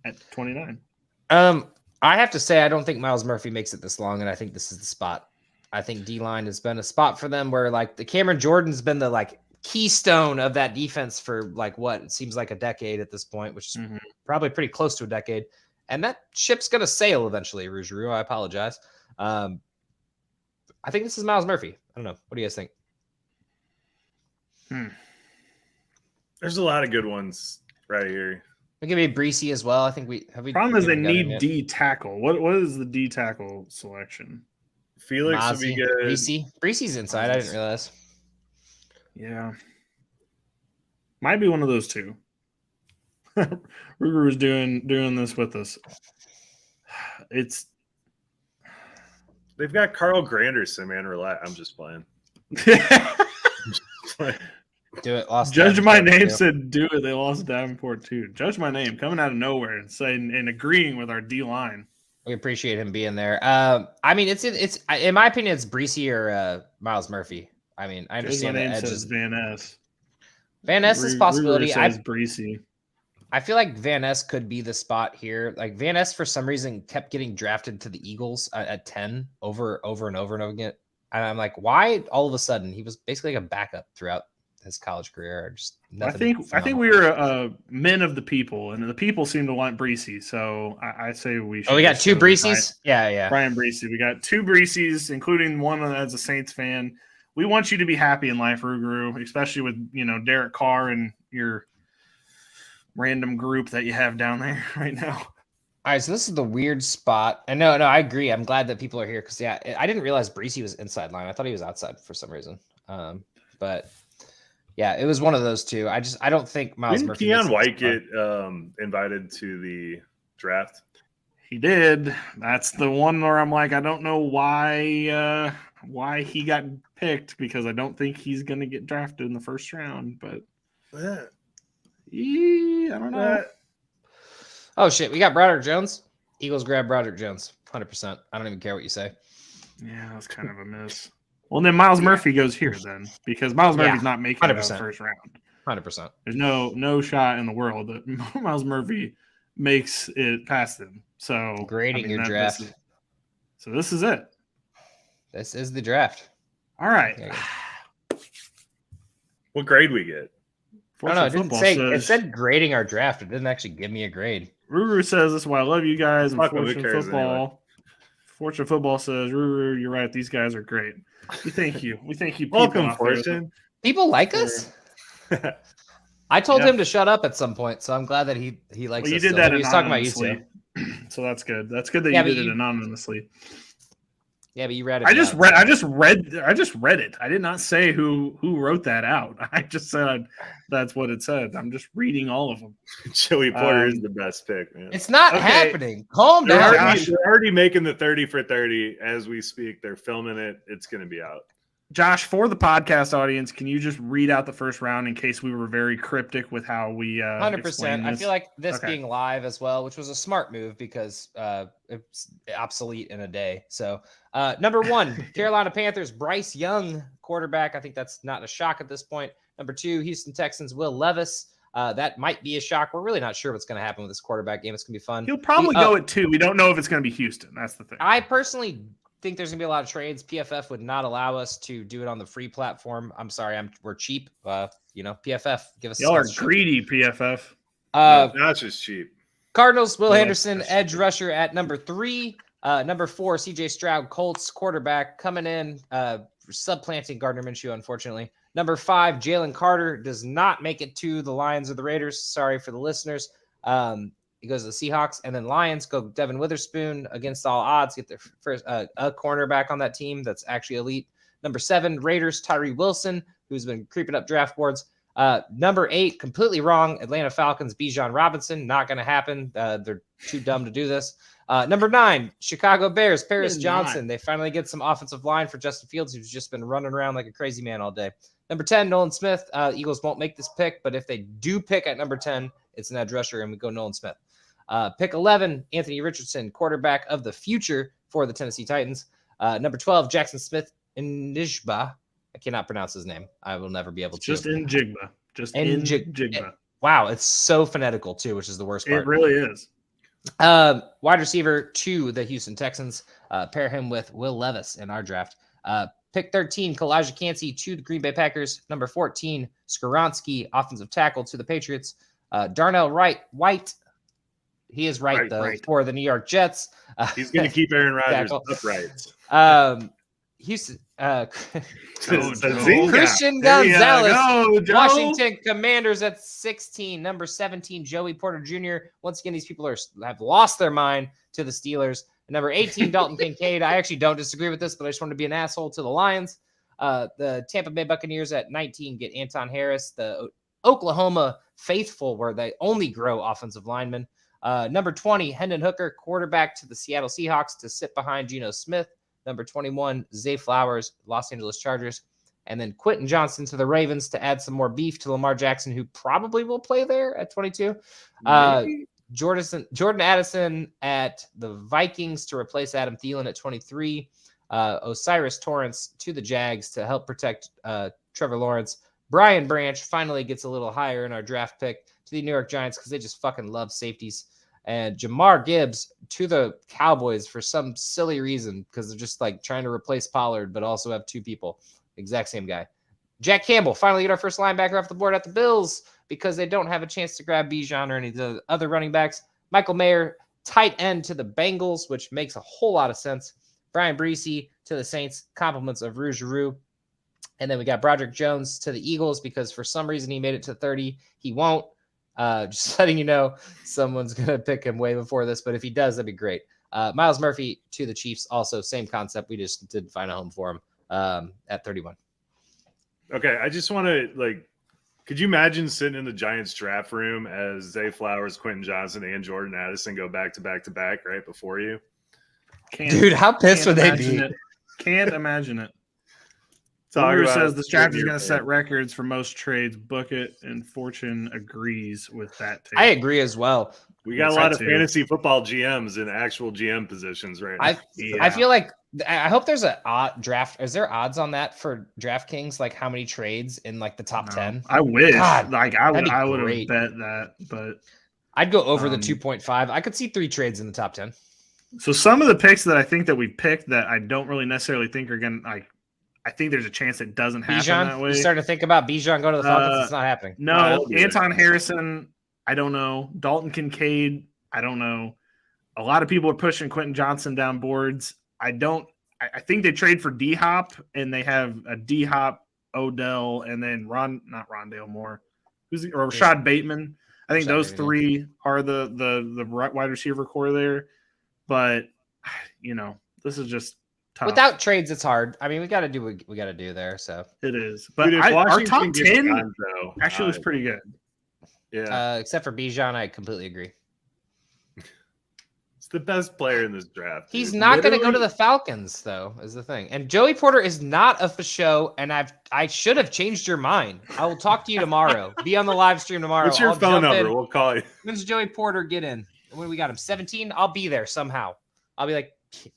Speaker 2: at 29.
Speaker 3: I have to say, I don't think Miles Murphy makes it this long, and I think this is the spot. I think D-line has been a spot for them where like the Cameron Jordan's been the like keystone of that defense for like what it seems like a decade at this point, which is probably pretty close to a decade. And that ship's gonna sail eventually, Rougarou. I apologize. I think this is Miles Murphy. I don't know. What do you guys think?
Speaker 1: There's a lot of good ones right here.
Speaker 3: It could be Breesy as well. I think we
Speaker 2: Problem is they
Speaker 3: haven't got him
Speaker 2: need
Speaker 3: yet.
Speaker 2: D tackle. What is the D tackle selection?
Speaker 1: Felix would be
Speaker 3: Mozzie,
Speaker 1: good.
Speaker 3: Breesy's inside. I didn't realize.
Speaker 2: Yeah. Might be one of those two. Rougarou's doing this with us. It's
Speaker 1: They've got Carl Granderson, man. Relax. I'm just playing.
Speaker 3: Do it. Lost
Speaker 2: Judge My
Speaker 3: Davenport,
Speaker 2: Name
Speaker 3: too.
Speaker 2: said do it. They lost Davenport too. Judge My Name coming out of nowhere and saying and agreeing with our D line.
Speaker 3: We appreciate him being there. I mean, it's in my opinion, it's Breesy or Miles Murphy. I mean, I
Speaker 2: Judge My
Speaker 3: understand the
Speaker 2: Name
Speaker 3: edge
Speaker 2: says
Speaker 3: is
Speaker 2: Van Ness.
Speaker 3: Van Ness is a possibility.
Speaker 2: Says Breesy.
Speaker 3: I feel like Van Ness could be the spot here. Like Van Ness, for some reason, kept getting drafted to the Eagles at 10 over and over again. And I'm like, why all of a sudden? He was basically like a backup throughout his college career. Just
Speaker 2: I think we were men of the people, and the people seem to want Breesy. So I say we should.
Speaker 3: Oh, we got
Speaker 2: just
Speaker 3: two
Speaker 2: go with
Speaker 3: Breesys? Yeah.
Speaker 2: Brian Breesy. We got two Breesys, including one as a Saints fan. We want you to be happy in life, Rougarou, especially with Derek Carr and your random group that you have down there right now.
Speaker 3: All right, so this is the weird spot. And no, I agree. I'm glad that people are here because I didn't realize Breesy was inside line. I thought he was outside for some reason. But yeah, it was one of those two. I don't think Miles
Speaker 1: Didn't
Speaker 3: Murphy.
Speaker 1: Keon White get invited to the draft?
Speaker 2: He did. That's the one where I'm like, I don't know why he got picked because I don't think he's going to get drafted in the first round. But I don't know.
Speaker 3: Oh shit, we got Broderick Jones. Eagles grab Broderick Jones, 100%. I don't even care what you say.
Speaker 2: Yeah, that's kind of a miss. Well, then Miles Murphy goes here then because Miles Murphy's not making it out of the
Speaker 3: 100%.
Speaker 2: first round.
Speaker 3: 100%.
Speaker 2: There's no shot in the world that Miles Murphy makes it past him. So
Speaker 3: Grading your draft.
Speaker 2: This is it.
Speaker 3: This is the draft.
Speaker 2: All right.
Speaker 1: What grade we get?
Speaker 3: No, it didn't say. It said grading our draft. It didn't actually give me a grade.
Speaker 2: Rougarou says this is why I love you guys. And
Speaker 1: Fuck, who
Speaker 2: Fortune
Speaker 1: cares
Speaker 2: Football.
Speaker 1: anyway?
Speaker 2: Fortune Football says, Rougarou, you're right. These guys are great. We thank you. We thank you.
Speaker 1: Welcome,
Speaker 2: people out there.
Speaker 1: Fortune.
Speaker 3: People like us. I told him to shut up at some point, so I'm glad that he likes
Speaker 2: Well, you
Speaker 3: us.
Speaker 2: did
Speaker 3: still.
Speaker 2: that
Speaker 3: He was talking about you
Speaker 2: anonymously.
Speaker 3: two.
Speaker 2: So that's good. That's good that
Speaker 3: Yeah,
Speaker 2: you
Speaker 3: but
Speaker 2: did it
Speaker 3: you-
Speaker 2: anonymously.
Speaker 3: Yeah, but you read it.
Speaker 2: I just read it. I did not say who wrote that out. I just said that's what it said. I'm just reading all of them.
Speaker 1: Joey Porter is the best pick, man.
Speaker 3: It's not
Speaker 2: Okay.
Speaker 3: happening. Calm
Speaker 1: They're
Speaker 3: down.
Speaker 1: already, they're already making the 30 for 30 as we speak. They're filming it. It's going to be out.
Speaker 2: Josh, for the podcast audience, can you just read out the first round in case we were very cryptic with how we
Speaker 3: 100%. I feel like this
Speaker 2: Okay.
Speaker 3: being live as well, which was a smart move because it's obsolete in a day. So, number 1, Carolina Panthers, Bryce Young, quarterback. I think that's not a shock at this point. Number 2, Houston Texans, Will Levis. That might be a shock. We're really not sure what's going to happen with this quarterback game. It's going to be fun.
Speaker 2: he'll probably go at 2. We don't know if it's going to be Houston. That's the thing.
Speaker 3: I personally think there's gonna be a lot of trades. PFF would not allow us to do it on the free platform. I'm sorry, we're cheap. PFF, give us.
Speaker 2: Y'all are
Speaker 3: sponsorship.
Speaker 2: greedy, PFF.
Speaker 1: That's just cheap.
Speaker 3: Cardinals, Will
Speaker 2: Yeah,
Speaker 3: Henderson,
Speaker 2: that's
Speaker 3: edge
Speaker 2: true.
Speaker 3: rusher at number 3. Number 4, CJ Stroud, Colts quarterback coming in, supplanting Gardner Minshew, unfortunately. Number 5, Jalen Carter does not make it to the Lions or the Raiders. Sorry for the listeners. He goes to the Seahawks, and then Lions go Devin Witherspoon against all odds, get their first a cornerback on that team that's actually elite. Number 7, Raiders, Tyree Wilson, who's been creeping up draft boards. Number 8, completely wrong, Atlanta Falcons, Bijan Robinson, not going to happen. They're too dumb to do this. Number 9, Chicago Bears, Paris
Speaker 2: They're
Speaker 3: Johnson.
Speaker 2: not.
Speaker 3: They finally get some offensive line for Justin Fields, who's just been running around like a crazy man all day. Number 10, Nolan Smith. Eagles won't make this pick, but if they do pick at number 10, it's an edge rusher, and we go Nolan Smith. Pick 11, Anthony Richardson, quarterback of the future for the Tennessee Titans. Number 12, Jackson Smith Njigba. I cannot pronounce his name. I will never be able to.
Speaker 2: Just Njigba. Njigba.
Speaker 3: Wow, it's so phonetical too, which is the worst part.
Speaker 2: It really is.
Speaker 3: Wide receiver to the Houston Texans. Pair him with Will Levis in our draft. Pick 13, Kalijah Kancey to the Green Bay Packers. Number 14, Skoronski, offensive tackle to the Patriots. Darnell White. He is right, for the New York Jets.
Speaker 1: He's going to keep Aaron Rodgers upright.
Speaker 3: Houston.
Speaker 2: Christian
Speaker 3: Gonzalez, Washington Commanders at 16. Number 17, Joey Porter Jr. Once again, these people have lost their mind to the Steelers. Number 18, Dalton Kincaid. I actually don't disagree with this, but I just wanted to be an asshole to the Lions. The Tampa Bay Buccaneers at 19 get Anton Harris. The Oklahoma faithful, where they only grow offensive linemen. Number 20, Hendon Hooker, quarterback to the Seattle Seahawks to sit behind Geno Smith. Number 21, Zay Flowers, Los Angeles Chargers. And then Quentin Johnson to the Ravens to add some more beef to Lamar Jackson, who probably will play there at 22. Jordan Addison at the Vikings to replace Adam Thielen at 23. Osiris Torrance to the Jags to help protect Trevor Lawrence. Brian Branch finally gets a little higher in our draft pick to the New York Giants because they just fucking love safeties. And Jamar Gibbs to the Cowboys for some silly reason because they're just like trying to replace Pollard, but also have two people. Exact same guy. Jack Campbell finally get our first linebacker off the board at the Bills because they don't have a chance to grab Bijan or any of the other running backs. Michael Mayer, tight end to the Bengals, which makes a whole lot of sense. Brian Breesy to the Saints, compliments of Rougeau. And then we got Broderick Jones to the Eagles because for some reason he made it to 30. He won't. Just letting you know, someone's going to pick him way before this, but if he does, that'd be great. Miles Murphy to the Chiefs, also same concept. We just didn't find a home for him at 31.
Speaker 1: Okay, I just want to, could you imagine sitting in the Giants draft room as Zay Flowers, Quentin Johnson, and Jordan Addison go back to back to back right before you?
Speaker 3: Dude, how pissed would they be?
Speaker 2: Can't imagine it. Whoever says this draft is going to set records for most trades, book it, and Fortune agrees with that take.
Speaker 3: I agree as well.
Speaker 1: We got a lot of fantasy football GMs in actual GM positions right now.
Speaker 3: I feel like I hope there's a odd draft. Is there odds on that for DraftKings? Like how many trades in like the top 10?
Speaker 2: I wish.
Speaker 3: God,
Speaker 2: I would have bet that, but
Speaker 3: I'd go over the 2.5. I could see 3 trades in the top 10.
Speaker 2: So some of the picks that I think that we picked that I don't really necessarily think are going to I think there's a chance it doesn't happen that way.
Speaker 3: You starting to think about Bijan going to the Falcons? It's not happening.
Speaker 2: No, Anton Harrison, I don't know. Dalton Kincaid, I don't know. A lot of people are pushing Quentin Johnson down boards. I think they trade for D-Hop, and they have a D-Hop, Odell, and then not Rondale Moore, or Rashad Bateman. I think those three are the wide receiver core there. But, this is just tough.
Speaker 3: Without trades, it's hard. I mean, we got to do what we got to do there. So
Speaker 2: it is. But our top 10 actually was pretty good.
Speaker 1: Yeah.
Speaker 3: Except for Bijan, I completely agree.
Speaker 1: It's the best player in this draft.
Speaker 3: He's not going to go to the Falcons, though, is the thing. And Joey Porter is not a show, and I should have changed your mind. I will talk to you tomorrow. Be on the live stream tomorrow.
Speaker 1: What's your phone number? We'll call you.
Speaker 3: When's Joey Porter get in? When we got him? 17? I'll be there somehow. I'll be like,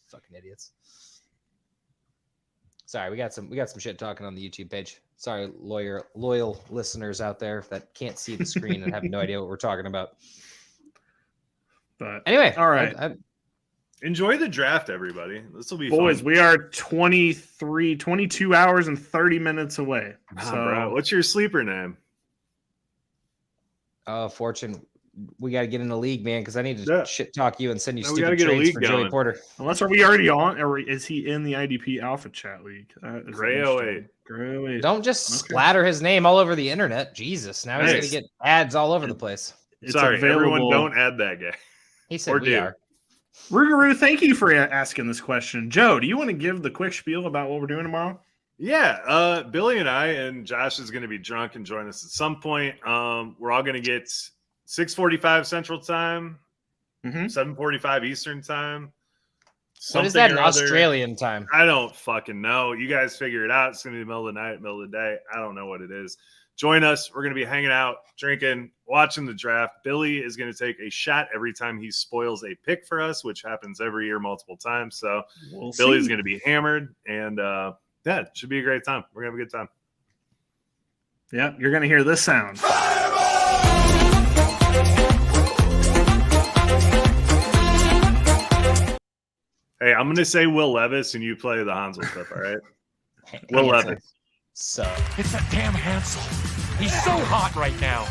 Speaker 3: fucking idiots. Sorry, we got some shit talking on the YouTube page. Sorry, loyal listeners out there that can't see the screen and have no idea what we're talking about.
Speaker 2: But
Speaker 3: anyway,
Speaker 2: all right.
Speaker 1: Enjoy the draft, everybody. This will be
Speaker 2: Boys,
Speaker 1: fun.
Speaker 2: We are 22 hours and 30 minutes away.
Speaker 1: Bro, what's your sleeper name?
Speaker 3: Oh, Fortune. We got to get in the league, man, because I need to shit talk you and send you stupid
Speaker 1: get
Speaker 3: trades for Joey Porter.
Speaker 2: Unless, are we already on, or is he in the IDP Alpha Chat League?
Speaker 1: Gray 08.
Speaker 3: Don't just splatter his name all over the internet. Jesus, now he's going to get ads all over the place.
Speaker 1: Sorry, everyone don't add that guy.
Speaker 3: He said we are.
Speaker 2: Rougarou, thank you for asking this question. Joe, do you want to give the quick spiel about what we're doing tomorrow?
Speaker 1: Yeah, Billy and I and Josh is going to be drunk and join us at some point. We're all going to get 6:45 Central Time, 7:45 Eastern Time.
Speaker 3: What is that in
Speaker 1: something or other.
Speaker 3: Australian time?
Speaker 1: I don't fucking know. You guys figure it out. It's going to be the middle of the night, middle of the day. I don't know what it is. Join us. We're going to be hanging out, drinking, watching the draft. Billy is going to take a shot every time he spoils a pick for us, which happens every year multiple times. So Billy's going to be hammered. And yeah, it should be a great time. We're going to have a good time.
Speaker 2: Yep, you're going to hear this sound.
Speaker 1: Hey, I'm going to say Will Levis, and you play the Hansel clip, all right? Will Levis.
Speaker 3: So
Speaker 4: It's that damn Hansel. He's so hot right now.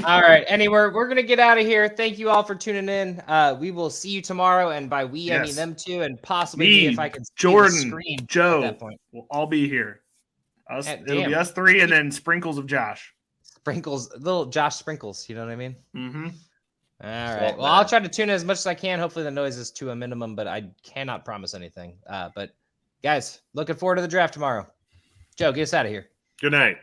Speaker 3: all right. Anyway, we're gonna get out of here. Thank you all for tuning in. We will see you tomorrow, and by we I mean
Speaker 2: Yes.
Speaker 3: them too, and possibly
Speaker 2: Me,
Speaker 3: me if I can see the
Speaker 2: Jordan,
Speaker 3: screen
Speaker 2: Joe,
Speaker 3: at that point.
Speaker 2: we'll all be here. It'll be
Speaker 3: Damn.
Speaker 2: us three and then sprinkles of Josh.
Speaker 3: Sprinkles, little Josh Sprinkles. You know what I mean?
Speaker 2: Mm-hmm.
Speaker 3: All right. Well, I'll try to tune in as much as I can. Hopefully, the noise is to a minimum, but I cannot promise anything. But guys, looking forward to the draft tomorrow. Joe, get us out of here.
Speaker 1: Good night.